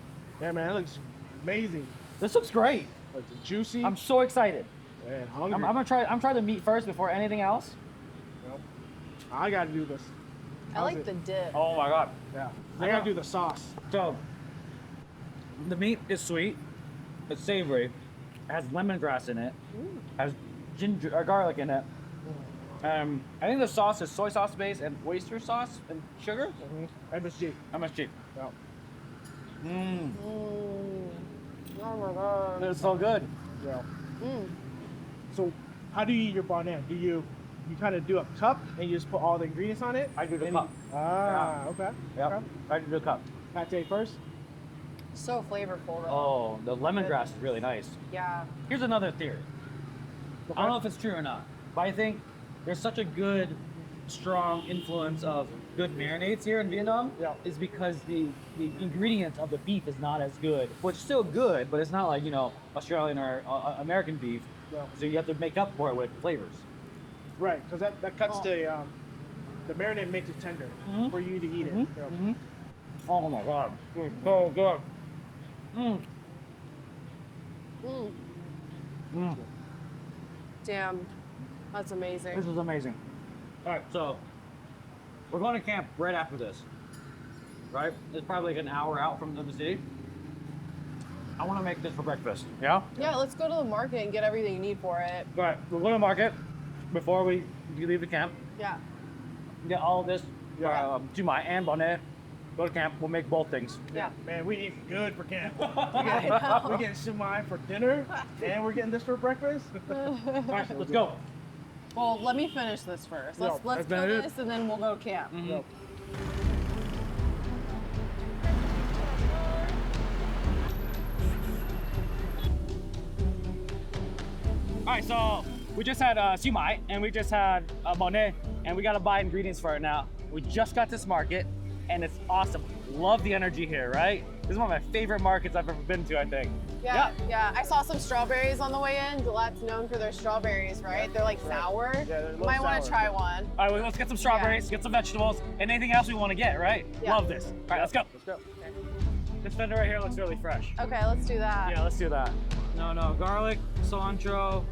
Yeah, man, it looks amazing. This looks great. It's juicy I'm so excited. and hungry. I'm gonna try the meat first before anything else. I gotta do this. I like the dip. Oh my god. Yeah, I gotta do the sauce. So, the meat is sweet, it's savory, it has lemongrass in it, has ginger or garlic in it. I think the sauce is soy sauce based and oyster sauce and sugar. MSG. MSG. Yeah. Oh my god. It's so good. Yeah. So, how do you eat your banh? Do you kind of do a cup and you just put all the ingredients on it? I do the And- cup. Ah, okay. Yep. Okay. I do the cup. Pate first. So flavorful though. Oh, the lemongrass is really nice. Yeah. Here's another theory. I don't know if it's true or not, but I think there's such a good, strong influence of good marinades here in Vietnam. Yeah. Is because the ingredients of the beef is not as good. Well, it's still good, but it's not like, Australian or American beef. Yeah. So you have to make up for it with flavors. Right, because that cuts the marinade makes it tender for you to eat it. Yeah. Oh my god, it's so good. Damn. That's amazing. This is amazing. All right, so we're going to camp right after this, right? It's probably like an hour out from the city. I want to make this for breakfast. Yeah? Yeah, let's go to the market and get everything you need for it. All right, we'll go to the market before we leave the camp. Yeah. Get all of this, to my and Bonnet. Go to camp, we'll make both things. Yeah. Man, we eat good for camp. I know. We're getting shumai for dinner, and we're getting this for breakfast. All right, let's go. Well, let me finish this first. Let's that's do better. this and then we'll go camp. Yep. All right, so We just had siu mai, and we just had Banh, and we gotta buy ingredients for it now. We just got this market, and it's awesome. Love the energy here, right? This is one of my favorite markets I've ever been to, I think. Yeah. I saw some strawberries on the way in. Dalat's known for their strawberries, right? They're like sour. Yeah, they're a little Might want to sour. try one. All right, well, let's get some strawberries, get some vegetables, and anything else we want to get, right? Yeah. Love this. All right, let's go. Let's go. This fender right here looks really fresh. Okay, let's do that. Yeah, let's do that. No, garlic, cilantro.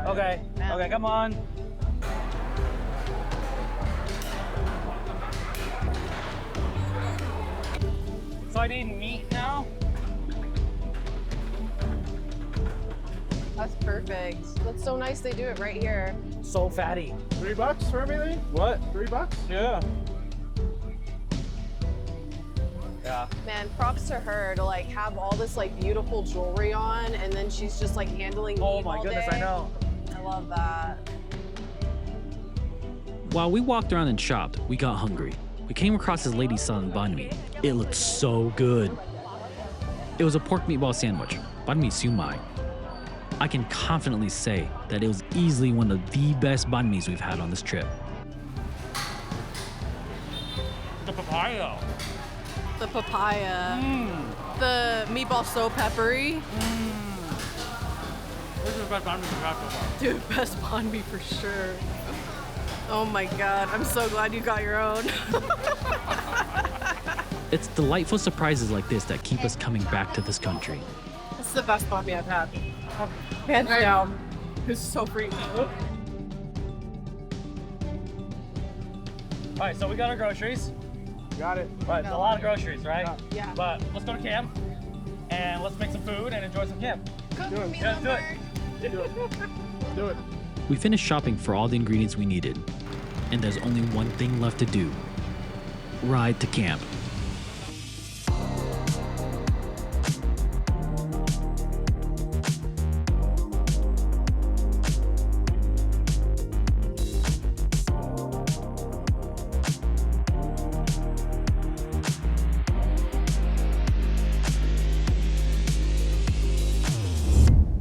Okay, okay, come on. So I need meat now. That's perfect. That's so nice they do it right here. So fatty. $3 for everything? What? $3? Yeah. Yeah. Man, props to her to like have all this like beautiful jewelry on, and then she's just like handling meat Oh my all goodness, day. I know. I love that. While we walked around and shopped, we got hungry. We came across this lady selling banh mi. It looked so good. It was a pork meatball sandwich, banh mi siu mai. I can confidently say that it was easily one of the best banh mi's we've had on this trip. The papaya. The papaya. The meatball so peppery. This is the best banh mi we've had so far. Dude, best banh mi for sure. Oh my god, I'm so glad you got your own. It's delightful surprises like this that keep us coming back to this country. This is the best banh mi I've had. Hands down. It's so freaky. All right, so we got our groceries. Got it. All right, it's a lot of groceries, right? Yeah. But let's go to camp, and let's make some food and enjoy some camp. Do it. Yeah, let's do it. Do it. Do it. We finished shopping for all the ingredients we needed, and there's only one thing left to do: ride to camp.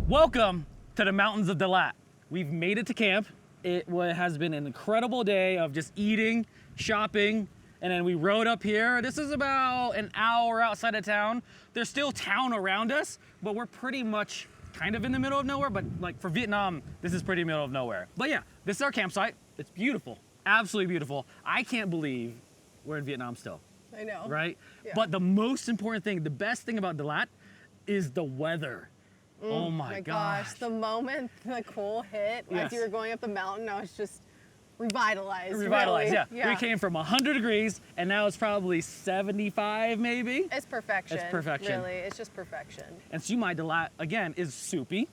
Welcome to the mountains of Dalat. We've made it to camp. It has been an incredible day of just eating, shopping, and then we rode up here. This is about an hour outside of town. There's still town around us, but we're pretty much kind of in the middle of nowhere, but like for Vietnam, this is pretty middle of nowhere. But yeah, this is our campsite. It's beautiful, absolutely beautiful. I can't believe we're in Vietnam still, I know. right? Yeah. But the most important thing, the best thing about Dalat is the weather. Oh my gosh, the moment the cold hit, Yes. as you were going up the mountain, I was just revitalized. Revitalized, really. yeah. We came from 100 degrees and now it's probably 75 maybe. It's perfection. It's perfection. Really, it's just perfection. And siu mai Dalat, again, is soupy.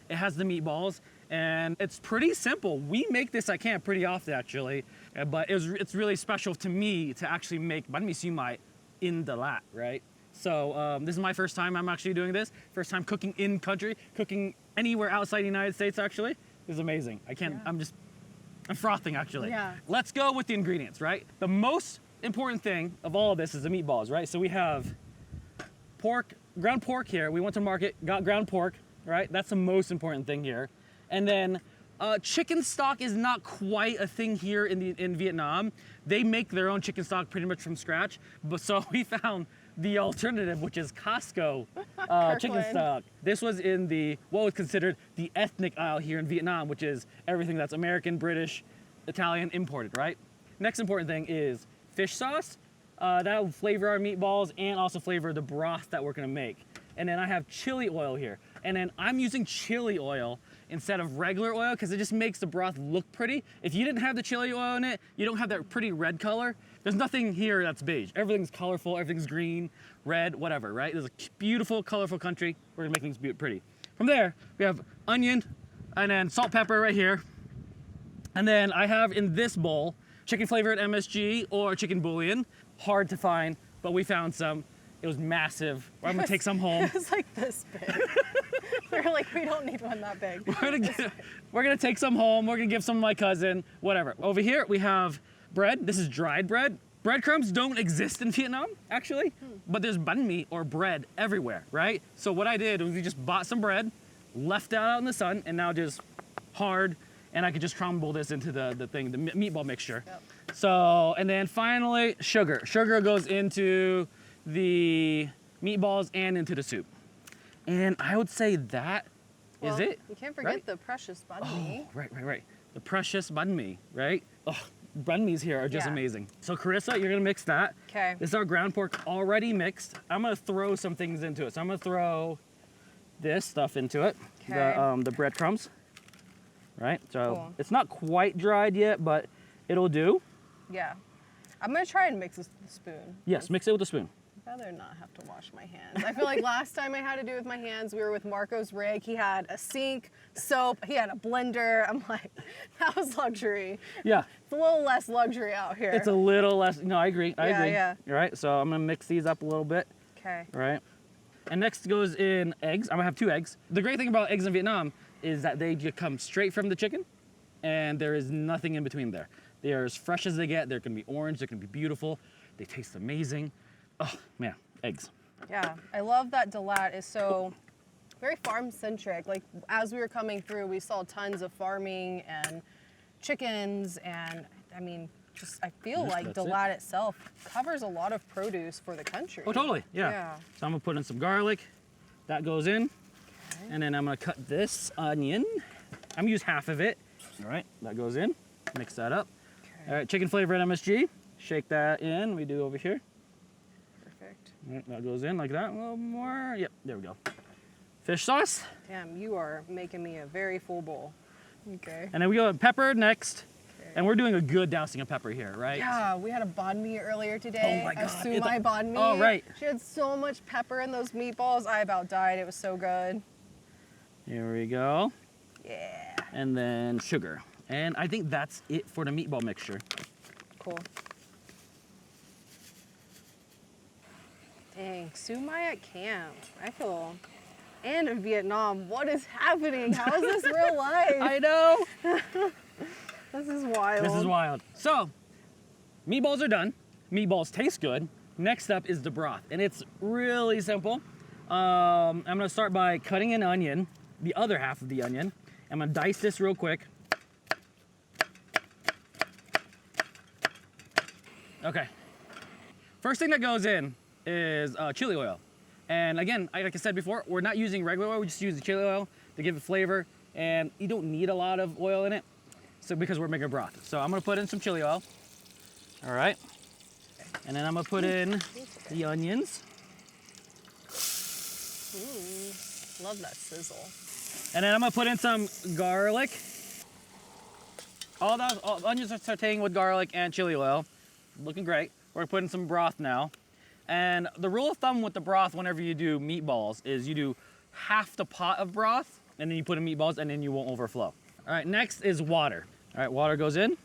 It has the meatballs and it's pretty simple. We make this at camp pretty often actually, but it's really special to me to actually make banh mi siu mai in Dalat, right? So this is my first time I'm actually doing this. First time cooking in country, cooking anywhere outside the United States actually. This is amazing. I'm frothing actually. Yeah. Let's go with the ingredients, right? The most important thing of all of this is the meatballs, right? So we have pork, ground pork here. We went to market, got ground pork, right? That's the most important thing here. And then chicken stock is not quite a thing here in Vietnam. They make their own chicken stock pretty much from scratch. But so we found the alternative, which is Costco chicken Kirkland. stock. This was in what was considered the ethnic aisle here in Vietnam, which is everything that's American, British, Italian, imported, right? Next important thing is fish sauce. That will flavor our meatballs and also flavor the broth that we're gonna make. And then I have chili oil here. And then I'm using chili oil instead of regular oil because it just makes the broth look pretty. If you didn't have the chili oil in it, you don't have that pretty red color. There's nothing here that's beige. Everything's colorful, everything's green, red, whatever, right? There's a beautiful, colorful country. We're gonna make things pretty. From there, we have onion and then salt, pepper right here. And then I have in this bowl, chicken flavored MSG or chicken bouillon. Hard to find, but we found some. It was massive. I'm gonna take some home. It was like this big. We're like, we don't need one that big. We're gonna take some home. We're gonna give some to my cousin, whatever. Over here, we have bread. This is dried bread. Breadcrumbs don't exist in Vietnam, actually, but there's banh mi or bread everywhere, right? So what I did was we just bought some bread, left out in the sun, and now just hard, and I could just crumble this into the meatball mixture. Yep. So, and then finally, sugar. Sugar goes into the meatballs and into the soup. And I would say that is Well, it. You can't forget right? the precious banh mi. Right. The precious banh mi, right? Oh, banh mi's here are just Yeah. amazing. So Karissa, you're gonna mix that. 'Kay. This is our ground pork already mixed. I'm gonna throw some things into it. So I'm gonna throw this stuff into it. 'Kay. The breadcrumbs. Right? So Cool. it's not quite dried yet, but it'll do. Yeah. I'm gonna try and mix this with a spoon. Yes, mix it with a spoon. I'd rather not have to wash my hands. I feel like last time I had to do it with my hands, we were with Marco's rig. He had a sink, soap, he had a blender. I'm like, that was luxury. Yeah. It's a little less luxury out here. It's a little less. No, I agree. I agree. Yeah. All right, so I'm gonna mix these up a little bit. Okay. All right. And next goes in eggs. I'm gonna have 2 eggs. The great thing about eggs in Vietnam is that they just come straight from the chicken, and there is nothing in between there. They're as fresh as they get. They're gonna be orange. They're gonna be beautiful. They taste amazing. Oh man, eggs. Yeah, I love that Dalat is so very farm centric. Like as we were coming through, we saw tons of farming and chickens, and I mean, just I feel Yes, like that's it. Dalat itself covers a lot of produce for the country. Oh, totally. Yeah. Yeah. So I'm gonna put in some garlic. That goes in, and then I'm gonna cut this onion. I'm gonna use half of it. All right, that goes in. Mix that up. All right, chicken flavor at MSG. Shake that in. We do over here. Perfect. All right, that goes in like that. A little more. Yep, there we go. Fish sauce. Damn, you are making me a very full bowl. Okay. And then we go pepper next. And we're doing a good dousing of pepper here, right? Yeah, we had a banh mi earlier today. Oh my A God, sumai banh mi. Oh, right. She had so much pepper in those meatballs. I about died. It was so good. Here we go. Yeah. And then sugar. And I think that's it for the meatball mixture. Cool. Dang, sumai at camp. I feel. And in Vietnam, what is happening? How is this real life? I know. This is wild. This is wild. So, meatballs are done. Meatballs taste good. Next up is the broth, and it's really simple. I'm gonna start by cutting an onion, the other half of the onion. I'm gonna dice this real quick. Okay. First thing that goes in is chili oil. And again, like I said before, we're not using regular oil, we just use the chili oil to give it flavor, and you don't need a lot of oil in it. So because we're making broth. So I'm gonna put in some chili oil. All right. And then I'm gonna put in the onions. Love that sizzle. And then I'm gonna put in some garlic. All the onions are sauteing with garlic and chili oil. Looking great. We're putting some broth now. And the rule of thumb with the broth whenever you do meatballs is you do half the pot of broth, and then you put in meatballs, and then you won't overflow. All right, next is water. All right, water goes in.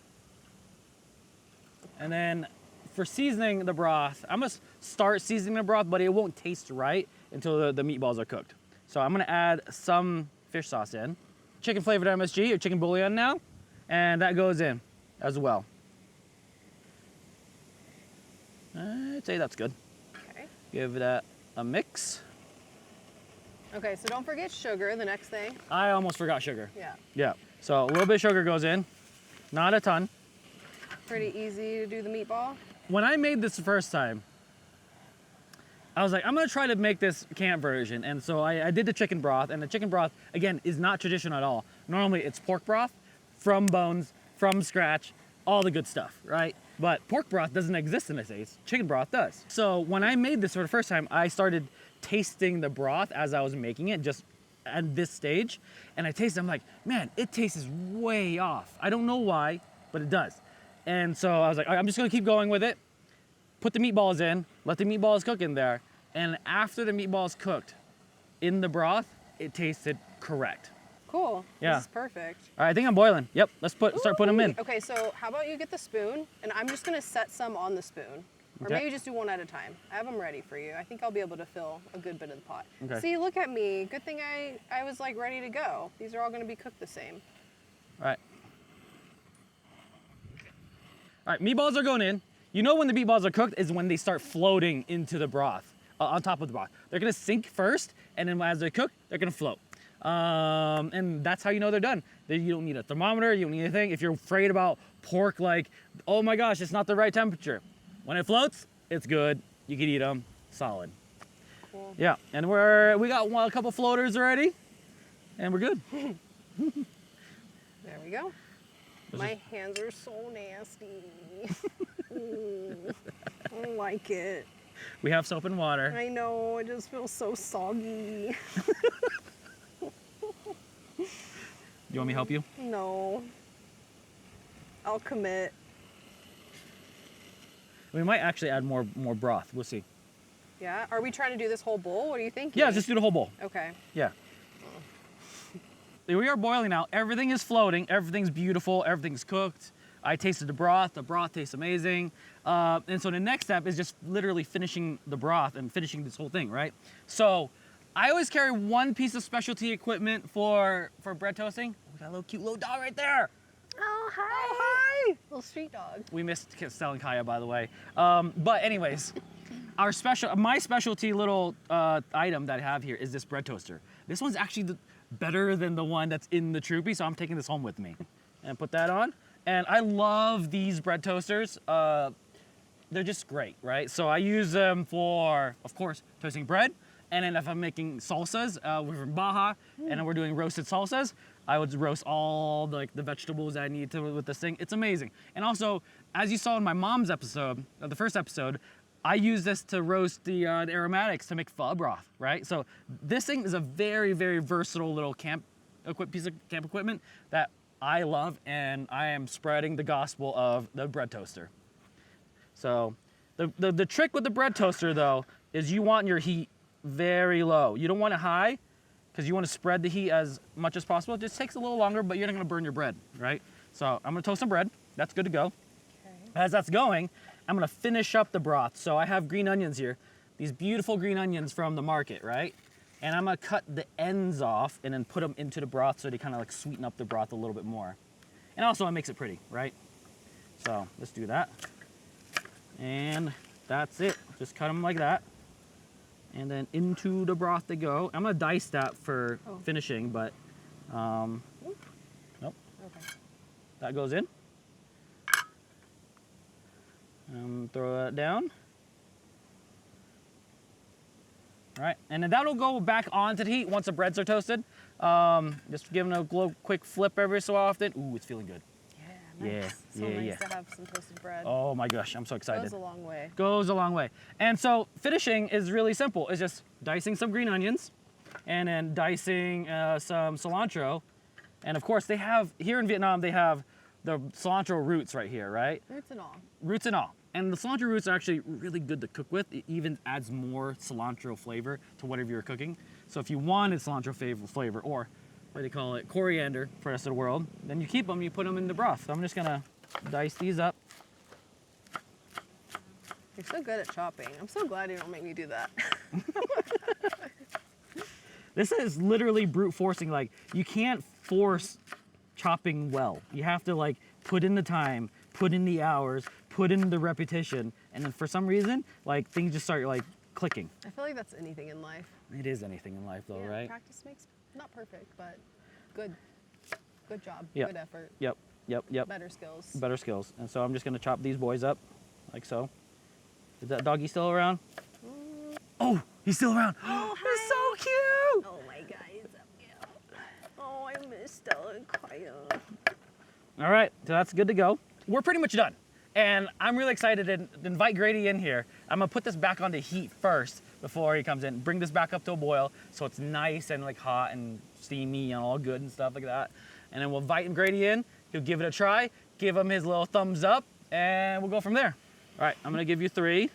And then for seasoning the broth, I'm gonna start seasoning the broth, but it won't taste right until the meatballs are cooked. So I'm gonna add some fish sauce in. Chicken flavored MSG or chicken bouillon now, and that goes in as well. I'd say that's good. Okay. Give that a mix. Okay, so don't forget sugar, the next thing. I almost forgot sugar. Yeah. Yeah, so a little bit of sugar goes in, not a ton. Pretty easy to do the meatball. When I made this the first time, I was like, I'm gonna try to make this camp version. And so I did the chicken broth, and the chicken broth, again, is not traditional at all. Normally it's pork broth from bones, from scratch, all the good stuff, right? But pork broth doesn't exist in the States, chicken broth does. So when I made this for the first time, I started tasting the broth as I was making it, just at this stage. And I tasted, I'm like, man, it tastes way off. I don't know why, but it does. And so I was like, I'm just gonna keep going with it. Put the meatballs in, let the meatballs cook in there. And after the meatballs cooked in the broth, it tasted correct. Cool. Yeah. This is perfect. All right, I think I'm boiling. Yep, let's start putting them in. Ooh, okay, so how about you get the spoon, and I'm just gonna set some on the spoon. Or Okay. maybe just do one at a time. I have them ready for you. I think I'll be able to fill a good bit of the pot. Okay. See, look at me. Good thing I was like ready to go. These are all gonna be cooked the same. All right. All right, meatballs are going in. You know when the meatballs are cooked is when they start floating into the broth, on top of the broth. They're gonna sink first, and then as they cook, they're gonna float. And that's how you know they're done. You don't need a thermometer, you don't need anything. If you're afraid about pork, like, oh my gosh, it's not the right temperature. When it floats, it's good. You can eat them, solid. Cool. Yeah, and we got a couple floaters already, and we're good. There we go. My hands are so nasty. I don't like it. We have soap and water. I know, it just feels so soggy. You want me to help you? No. I'll commit. We might actually add more broth. We'll see. Yeah? Are we trying to do this whole bowl? What are you thinking? Yeah, just do the whole bowl. Okay. Yeah. We are boiling now. Everything is floating. Everything's beautiful. Everything's cooked. I tasted the broth. The broth tastes amazing. And so the next step is just literally finishing the broth and finishing this whole thing, right? So I always carry one piece of specialty equipment for bread toasting. We got a little cute little dog right there. Oh, hi. Oh, hi. Little street dog. We missed Stella and Kaya, by the way. But anyways, my specialty little item that I have here is this bread toaster. This one's actually better than the one that's in the Troopy, so I'm taking this home with me. And put that on. And I love these bread toasters. They're just great, right? So I use them for, of course, toasting bread. And then if I'm making salsas, we're from Baja, and then we're doing roasted salsas, I would roast all the vegetables I need to with this thing. It's amazing. And also, as you saw in my mom's episode, the first episode, I use this to roast the aromatics to make pho broth, right? So this thing is a very, very versatile little piece of camp equipment that I love, and I am spreading the gospel of the bread toaster. So the trick with the bread toaster, though, is you want your heat very low. You don't want it high, because you want to spread the heat as much as possible. It just takes a little longer, but you're not going to burn your bread, right? So I'm going to toast some bread. That's good to go. Okay. As that's going, I'm going to finish up the broth. So I have green onions here, these beautiful green onions from the market, right? And I'm going to cut the ends off and then put them into the broth so they kind of like sweeten up the broth a little bit more. And also it makes it pretty, right? So let's do that. And that's it. Just cut them like that. And then into the broth they go. I'm gonna dice that for finishing, but nope. Okay. That goes in. Throw that down. All right, and then that'll go back onto the heat once the breads are toasted. Just giving a quick flip every so often. Ooh, it's feeling good. Yeah, nice. Yeah, So yeah, nice yeah. to have some toasted bread. Oh my gosh, I'm so excited. Goes a long way. Goes a long way. And so finishing is really simple. It's just dicing some green onions and then dicing some cilantro. And of course they have, here in Vietnam, they have the cilantro roots right here, right? Roots and all. Roots and all. And the cilantro roots are actually really good to cook with. It even adds more cilantro flavor to whatever you're cooking. So if you wanted cilantro flavor, or what they call it, coriander for the rest of the world, then you keep them, you put them in the broth. So I'm just gonna dice these up. You're so good at chopping. I'm so glad you don't make me do that. This is literally brute forcing. Like, you can't force chopping well. You have to like put in the time, put in the hours, put in the repetition, and then for some reason, like things just start like clicking. I feel like that's anything in life. It is anything in life though, Yeah, right? practice makes, not perfect, but good. Good job. Yep. Good effort. Yep. Better skills. Better skills. And so I'm just gonna chop these boys up, like so. Is that doggy still around? Oh, he's still around. Oh, He's so cute. Oh my God, he's so cute. Oh, I miss Stella and Kaya. All right, so that's good to go. We're pretty much done. And I'm really excited to invite Grady in here. I'm gonna put this back on the heat first before he comes in. Bring this back up to a boil so it's nice and like hot and steamy and all good and stuff like that. And then we'll invite Grady in. He'll give it a try, give him his little thumbs up, and we'll go from there. All right, I'm gonna give you 3.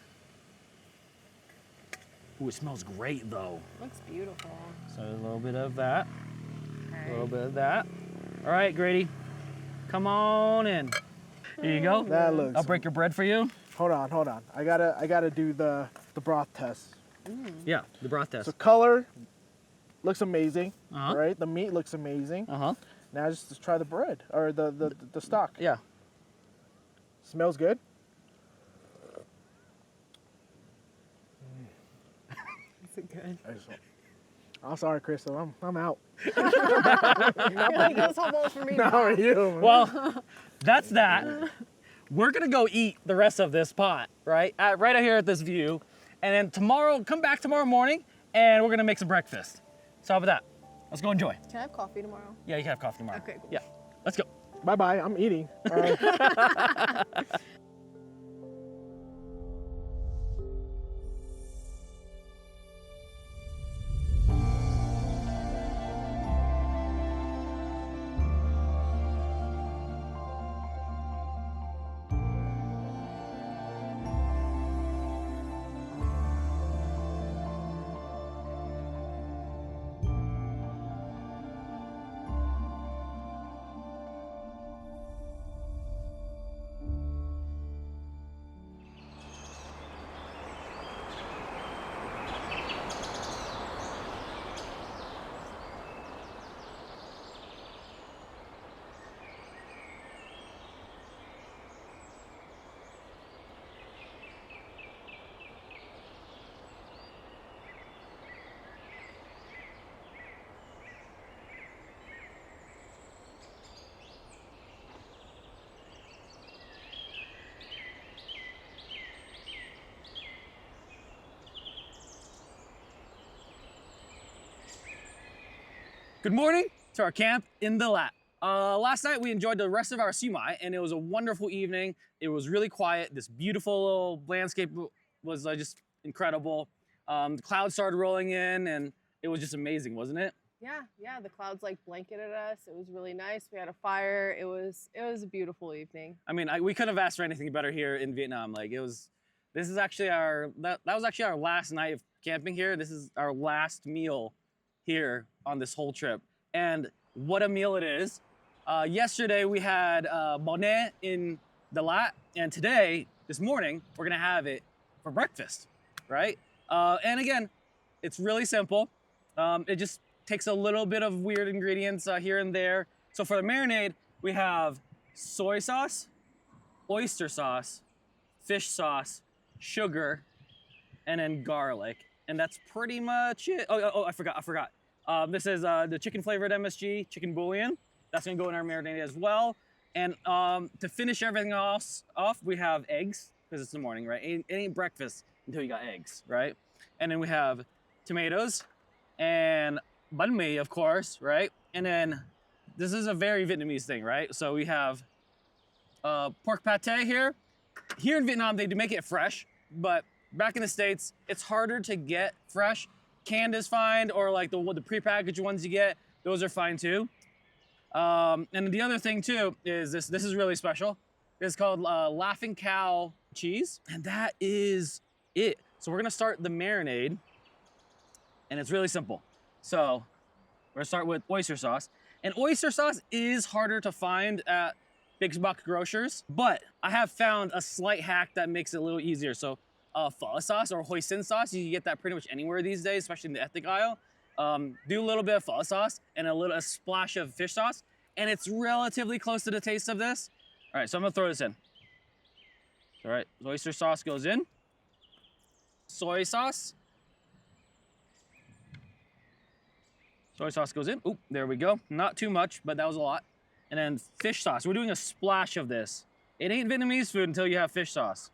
Ooh, it smells great though. Looks beautiful. So a little bit of that, Okay. a little bit of that. All right, Grady, come on in. Here you go. That looks. I'll break your bread for you. Hold on. I gotta do the broth test. Yeah, the broth test. So color looks amazing, Uh-huh. right? The meat looks amazing. Uh-huh. Now just try the bread or the stock. Yeah. Smells good. Is it good? I'm sorry, Crystal. I'm out. You're like, this whole bowl's for me. How are you? Man? Well, that's that. We're gonna go eat the rest of this pot, right? Right out here at this view. And then tomorrow, come back tomorrow morning and we're gonna make some breakfast. So how about that? Let's go enjoy. Can I have coffee tomorrow? Yeah, you can have coffee tomorrow. Okay, cool. Yeah, let's go. Bye-bye. I'm eating. Good morning to our camp in Dalat. Last night we enjoyed the rest of our siumai and it was a wonderful evening. It was really quiet. This beautiful little landscape was just incredible. The clouds started rolling in and it was just amazing, wasn't it? Yeah, the clouds like blanketed us. It was really nice. We had a fire. It was a beautiful evening. I mean, we couldn't have asked for anything better here in Vietnam. Like this is actually that was actually our last night of camping here. This is our last meal here on this whole trip. And what a meal it is. Yesterday we had Banh in Dalat, and today, this morning, we're gonna have it for breakfast, right? And again, it's really simple. It just takes a little bit of weird ingredients here and there. So for the marinade, we have soy sauce, oyster sauce, fish sauce, sugar, and then garlic. And that's pretty much it. Oh, I forgot. This is the chicken flavored MSG, chicken bouillon. That's gonna go in our marinade as well. And to finish everything off, we have eggs, because it's the morning, right? It ain't breakfast until you got eggs, right? And then we have tomatoes and banh mi, of course, right? And then this is a very Vietnamese thing, right? So we have pork pate here. Here in Vietnam, they do make it fresh, but back in the States, it's harder to get fresh. Canned is fine, or like the prepackaged ones you get, those are fine too. And the other thing too is this is really special. It's called Laughing Cow cheese, and that is it. So we're gonna start the marinade, and it's really simple. So we're gonna start with oyster sauce. And oyster sauce is harder to find at big box grocers, but I have found a slight hack that makes it a little easier. So pho sauce or hoisin sauce, you can get that pretty much anywhere these days, especially in the ethnic aisle. Do a little bit of pho sauce and a splash of fish sauce, and it's relatively close to the taste of this. All right, so I'm gonna throw this in. All right, oyster sauce goes in. Soy sauce. Soy sauce goes in. Oop, there we go. Not too much, but that was a lot. And then fish sauce. We're doing a splash of this. It ain't Vietnamese food until you have fish sauce,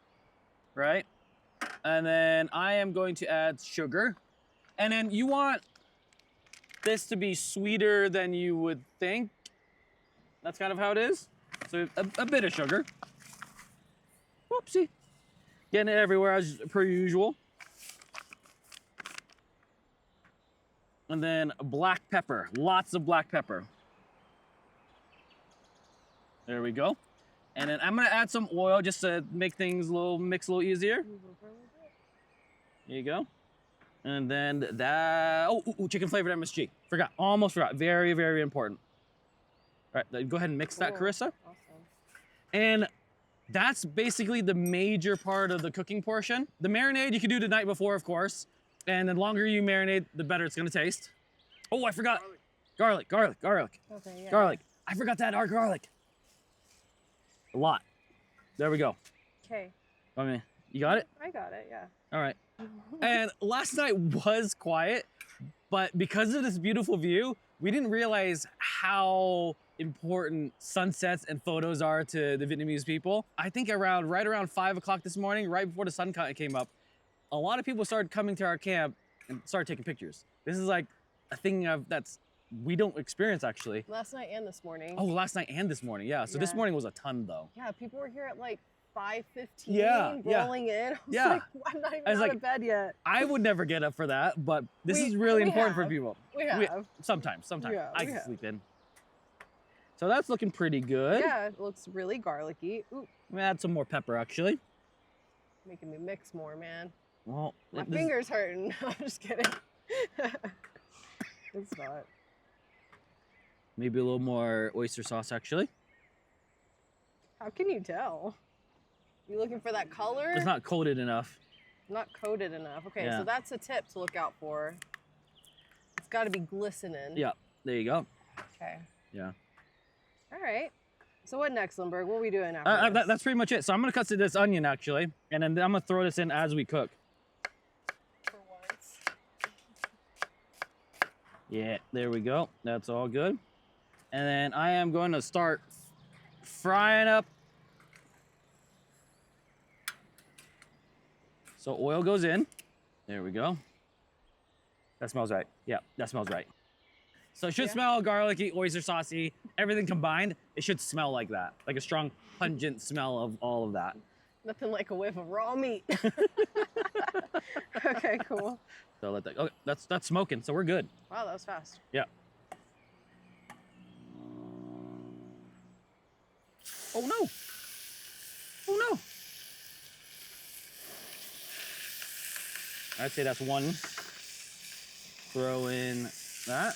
right? And then I am going to add sugar. And then you want this to be sweeter than you would think. That's kind of how it is. So a bit of sugar. Whoopsie. Getting it everywhere as per usual. And then black pepper, lots of black pepper. There we go. And then I'm gonna add some oil just to make things mix a little easier. There you go. And then that, chicken flavored MSG. Almost forgot. Very, very important. All right, go ahead and mix that, Karissa. Awesome. And that's basically the major part of the cooking portion. The marinade you can do the night before, of course. And the longer you marinate, the better it's gonna taste. Oh, I forgot. Garlic. Okay, yeah. Garlic. I forgot to add our garlic. A lot. There we go. Okay. I mean, you got it? I got it, yeah. All right. And last night was quiet, But because of this beautiful view, we didn't realize how important sunsets and photos are to the Vietnamese people. I think right around 5 o'clock this morning, right before the sun came up, a lot of people started coming to our camp and started taking pictures. This is like a thing we don't experience actually. Last night and this morning. Oh, last night and this morning, yeah. So this Yeah. morning was a ton though. Yeah, people were here at like 5:15, Yeah, yeah. rolling in. I was Yeah. like, I'm not even I was out like, of bed yet. I would never get up for that, but this We- is really we important for have. people. We have. Sometimes. Yeah, I we can have. sleep in. So that's looking pretty good. Yeah, it looks really garlicky. Ooh, I'm gonna add some more pepper actually. making me mix more, man. Well, My this- finger's hurting. I'm just kidding. It's not. maybe a little more oyster sauce actually. How can you tell? You looking for that color? It's not coated enough. Not coated enough. Okay, Yeah. so that's a tip to look out for. It's got to be glistening. Yeah, there you go. Okay. Yeah. All right. So what next, Linhbergh? What are we doing after this? That's pretty much it. So I'm gonna cut to this onion actually, and then I'm gonna throw this in as we cook. For once. Yeah, there we go. That's all good. And then I am going to start frying up. So oil goes in. There we go. That smells right. Yeah, that smells right. So it should Yeah. smell garlicky, oyster saucy, everything combined. It should smell like that, like a strong, pungent smell of all of that. Nothing like a whiff of raw meat. Okay, cool. So let that. Okay, that's smoking. So we're good. Wow, that was fast. Yeah. Oh no! Oh no! I'd say that's one. Throw in that.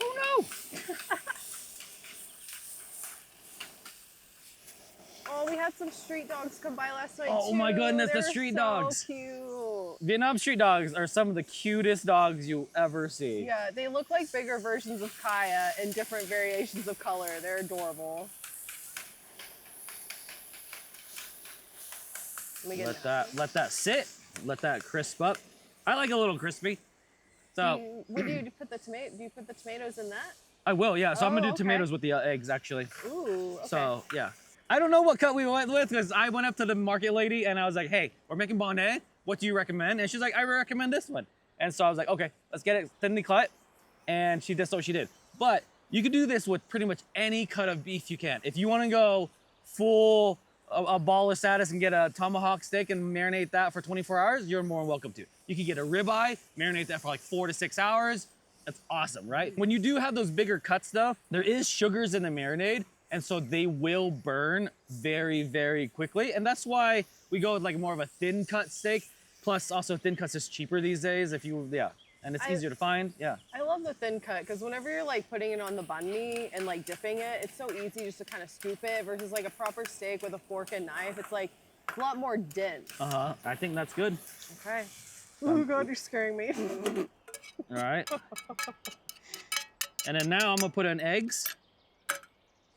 Oh no! Oh, we had some street dogs come by last night Oh too. my goodness, the They were street so dogs. Cute. Vietnam street dogs are some of the cutest dogs you ever see. Yeah, they look like bigger versions of Kaya in different variations of color. They're adorable. Let me get Let that sit. Let that crisp up. I like a little crispy. So Would you put the tomato? Do you put the tomatoes in that? I will, yeah. So I'm gonna Oh, do okay. tomatoes with the eggs actually. Ooh. Okay. So yeah. I don't know what cut we went with because I went up to the market lady and I was like, hey, we're making Banh. What do you recommend? And she's like, I recommend this one. And so I was like, okay, let's get it thinly cut. And that's what she did. But you could do this with pretty much any cut of beef you can. If you want to go full a ball of status and get a tomahawk steak and marinate that for 24 hours, you're more than welcome to. You could get a ribeye, marinate that for like 4 to 6 hours. That's awesome, right? When you do have those bigger cuts though, there is sugars in the marinade. And so they will burn very, very quickly. And that's why we go with like more of a thin cut steak. Plus also thin cuts is cheaper these days and it's easier to find, yeah. I love the thin cut because whenever you're like putting it on the banh mi and like dipping it, it's so easy just to kind of scoop it versus like a proper steak with a fork and knife. It's like a lot more dense. I think that's good. Okay. Oh God, you're scaring me. All right. And then now I'm gonna put in eggs.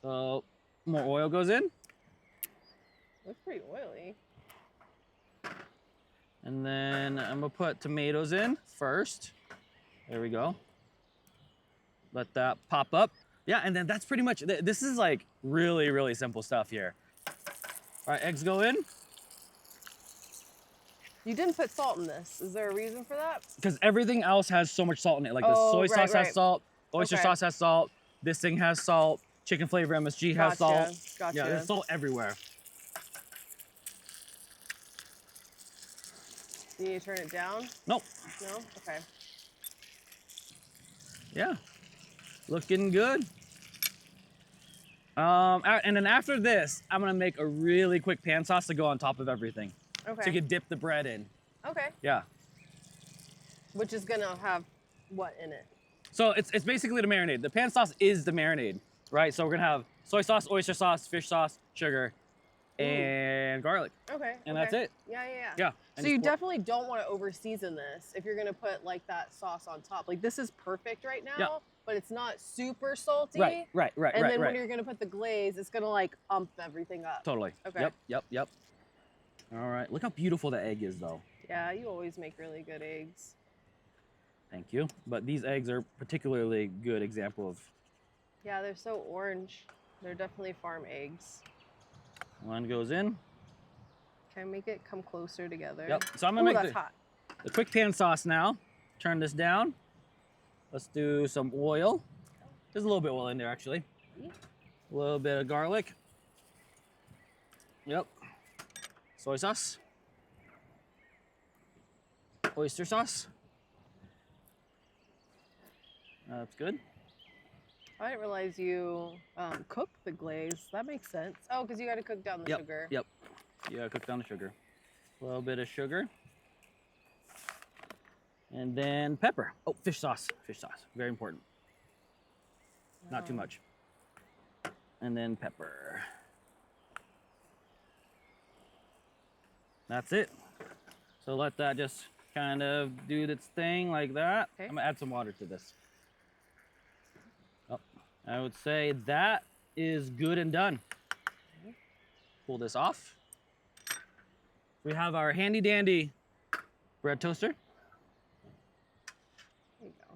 So more oil goes in. Looks pretty oily. And then I'm gonna put tomatoes in first. There we go. Let that pop up. Yeah, and then that's pretty much, this is like really, really simple stuff here. All right, eggs go in. You didn't put salt in this. Is there a reason for that? Because everything else has so much salt in it. Like the Oh, soy right, sauce right. has salt, oyster Okay. sauce has salt, this thing has salt, chicken flavor MSG has Gotcha, salt. gotcha. Yeah, there's salt everywhere. You need to turn it down? Nope. No? Okay. Yeah, looking good. And then after this, I'm gonna make a really quick pan sauce to go on top of everything. Okay. So you can dip the bread in. Okay. Yeah. Which is gonna have what in it? So it's basically the marinade. The pan sauce is the marinade, right? So we're gonna have soy sauce, oyster sauce, fish sauce, sugar, and garlic. Okay. And okay. that's it. Yeah. Yeah. So you definitely don't want to over season this if you're gonna put like that sauce on top. Like this is perfect right now, Yeah. but it's not super salty. Right. And then when you're gonna put the glaze, it's gonna like ump everything up. Totally. Okay. Yep. All right. Look how beautiful the egg is, though. Yeah, you always make really good eggs. Thank you. But these eggs are particularly good example of. Yeah, they're so orange. They're definitely farm eggs. One goes in. Can I make it come closer together? Yep. So I'm gonna Ooh, make that's hot. the quick pan sauce now. Turn this down. Let's do some oil. There's a little bit of oil in there, actually. A little bit of garlic. Yep. Soy sauce. Oyster sauce. That's good. I didn't realize you cook the glaze. That makes sense. Oh, because you got to cook down the sugar. Yep. Yeah, cook down the sugar. A little bit of sugar. And then pepper. Oh, fish sauce. Fish sauce. Very important. Not too much. And then pepper. That's it. So let that just kind of do its thing like that. Okay. I'm gonna add some water to this. Oh, I would say that is good and done. Pull this off. We have our handy dandy bread toaster. There you go.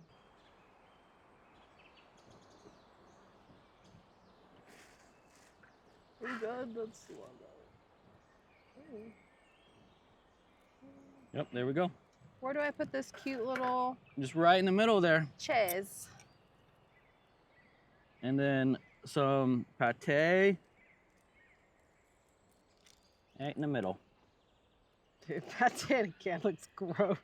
Pretty good. Let's see what Yep, there we go. Where do I put this cute little Just right in the middle there. cheese? And then some pate. Right in the middle. Dude, that again looks gross.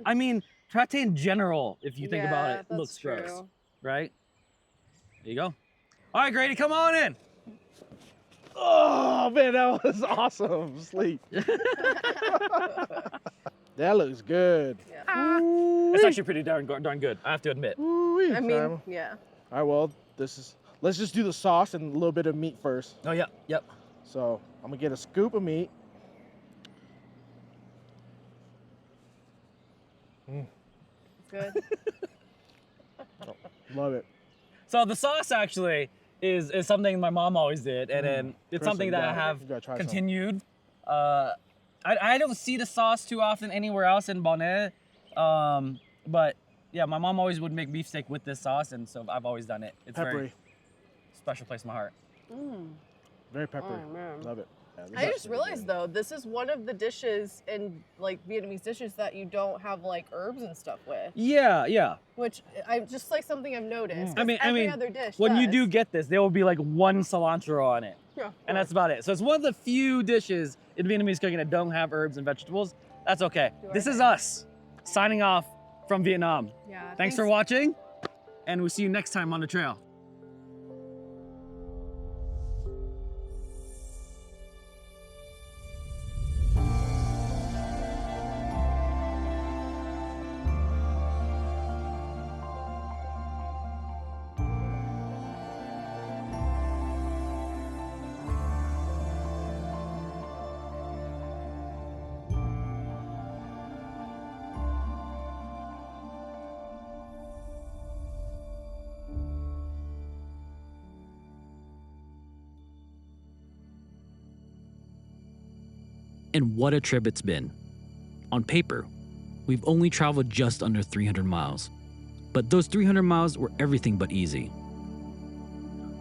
I mean, pate in general, if you think about Yeah, it, that's looks gross, true. right? There you go. All right, Grady, come on in. Oh man, that was awesome. Sleep. That looks good. Yeah. It's actually pretty darn good, I have to admit. Ooh-wee, I mean, Simon. yeah. All right, well, let's just do the sauce and a little bit of meat first. Oh, yeah, yep. So I'm gonna get a scoop of meat. Good. Love it. So the sauce actually is something my mom always did, and then it's Chris, something you that I gotta- have you gotta try some. continued. I don't see the sauce too often anywhere else in Banh, but yeah, my mom always would make beefsteak with this sauce, and so I've always done it. It's a very Peppery. special place in my heart. Very peppery. Oh, man. Love it. Yeah, this I is just really realized good. though, this is one of the dishes in like Vietnamese dishes that you don't have like herbs and stuff with, Yeah. which I just like something I've noticed. I mean, 'cause every other dish when you does. do get this, there will be like one cilantro on it, Yeah, and that's about it. So it's one of the few dishes in Vietnamese cooking that don't have herbs and vegetables. That's okay. You are This is right. us signing off from Vietnam. Yeah. Thanks for watching, and we'll see you next time on the trail. And what a trip it's been. On paper, we've only traveled just under 300 miles. But those 300 miles were everything but easy.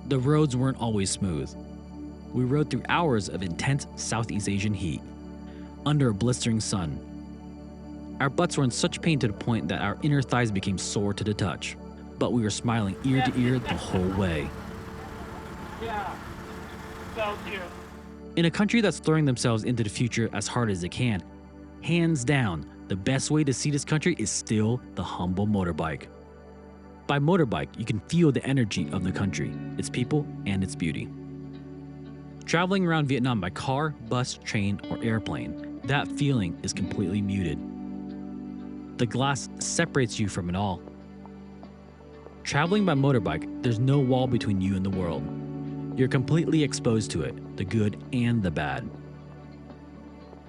The roads weren't always smooth. We rode through hours of intense Southeast Asian heat, under a blistering sun. Our butts were in such pain to the point that our inner thighs became sore to the touch. But we were smiling ear to ear the whole way. Yeah. So cute. In a country that's throwing themselves into the future as hard as they can, hands down, the best way to see this country is still the humble motorbike. By motorbike, you can feel the energy of the country, its people, and its beauty. Traveling around Vietnam by car, bus, train, or airplane, that feeling is completely muted. The glass separates you from it all. Traveling by motorbike, there's no wall between you and the world. You're completely exposed to it, the good and the bad.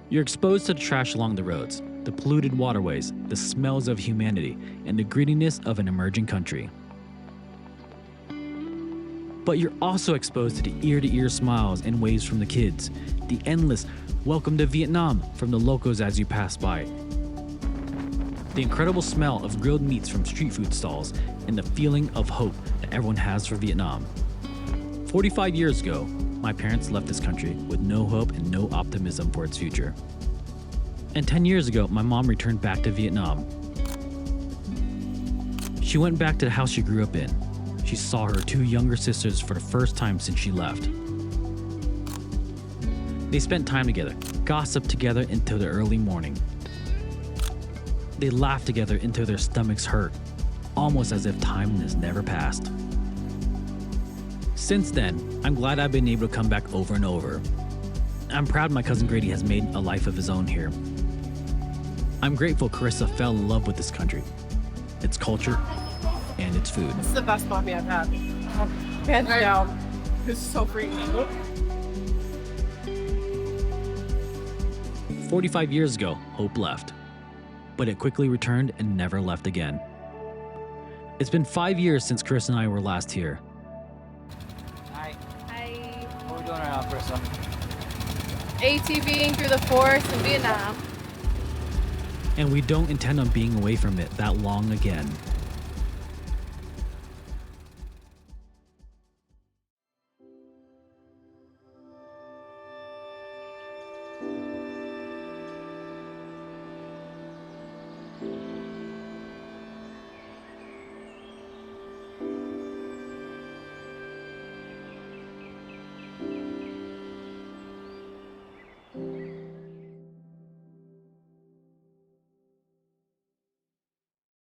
You're exposed to the trash along the roads, the polluted waterways, the smells of humanity, and the grittiness of an emerging country. But you're also exposed to the ear-to-ear smiles and waves from the kids, the endless welcome to Vietnam from the locals as you pass by, the incredible smell of grilled meats from street food stalls, and the feeling of hope that everyone has for Vietnam. 45 years ago, my parents left this country with no hope and no optimism for its future. And 10 years ago, my mom returned back to Vietnam. She went back to the house she grew up in. She saw her two younger sisters for the first time since she left. They spent time together, gossiped together until the early morning. They laughed together until their stomachs hurt, almost as if time has never passed. Since then, I'm glad I've been able to come back over and over. I'm proud my cousin Grady has made a life of his own here. I'm grateful Karissa fell in love with this country, its culture, and its food. This is the best mommy I've had. Hands down. This is so freaking. 45 years ago, hope left, but it quickly returned and never left again. It's been 5 years since Chris and I were last here. Hi. Hi. What are we doing right now, Karissa? ATVing through the forest in Vietnam. And we don't intend on being away from it that long again.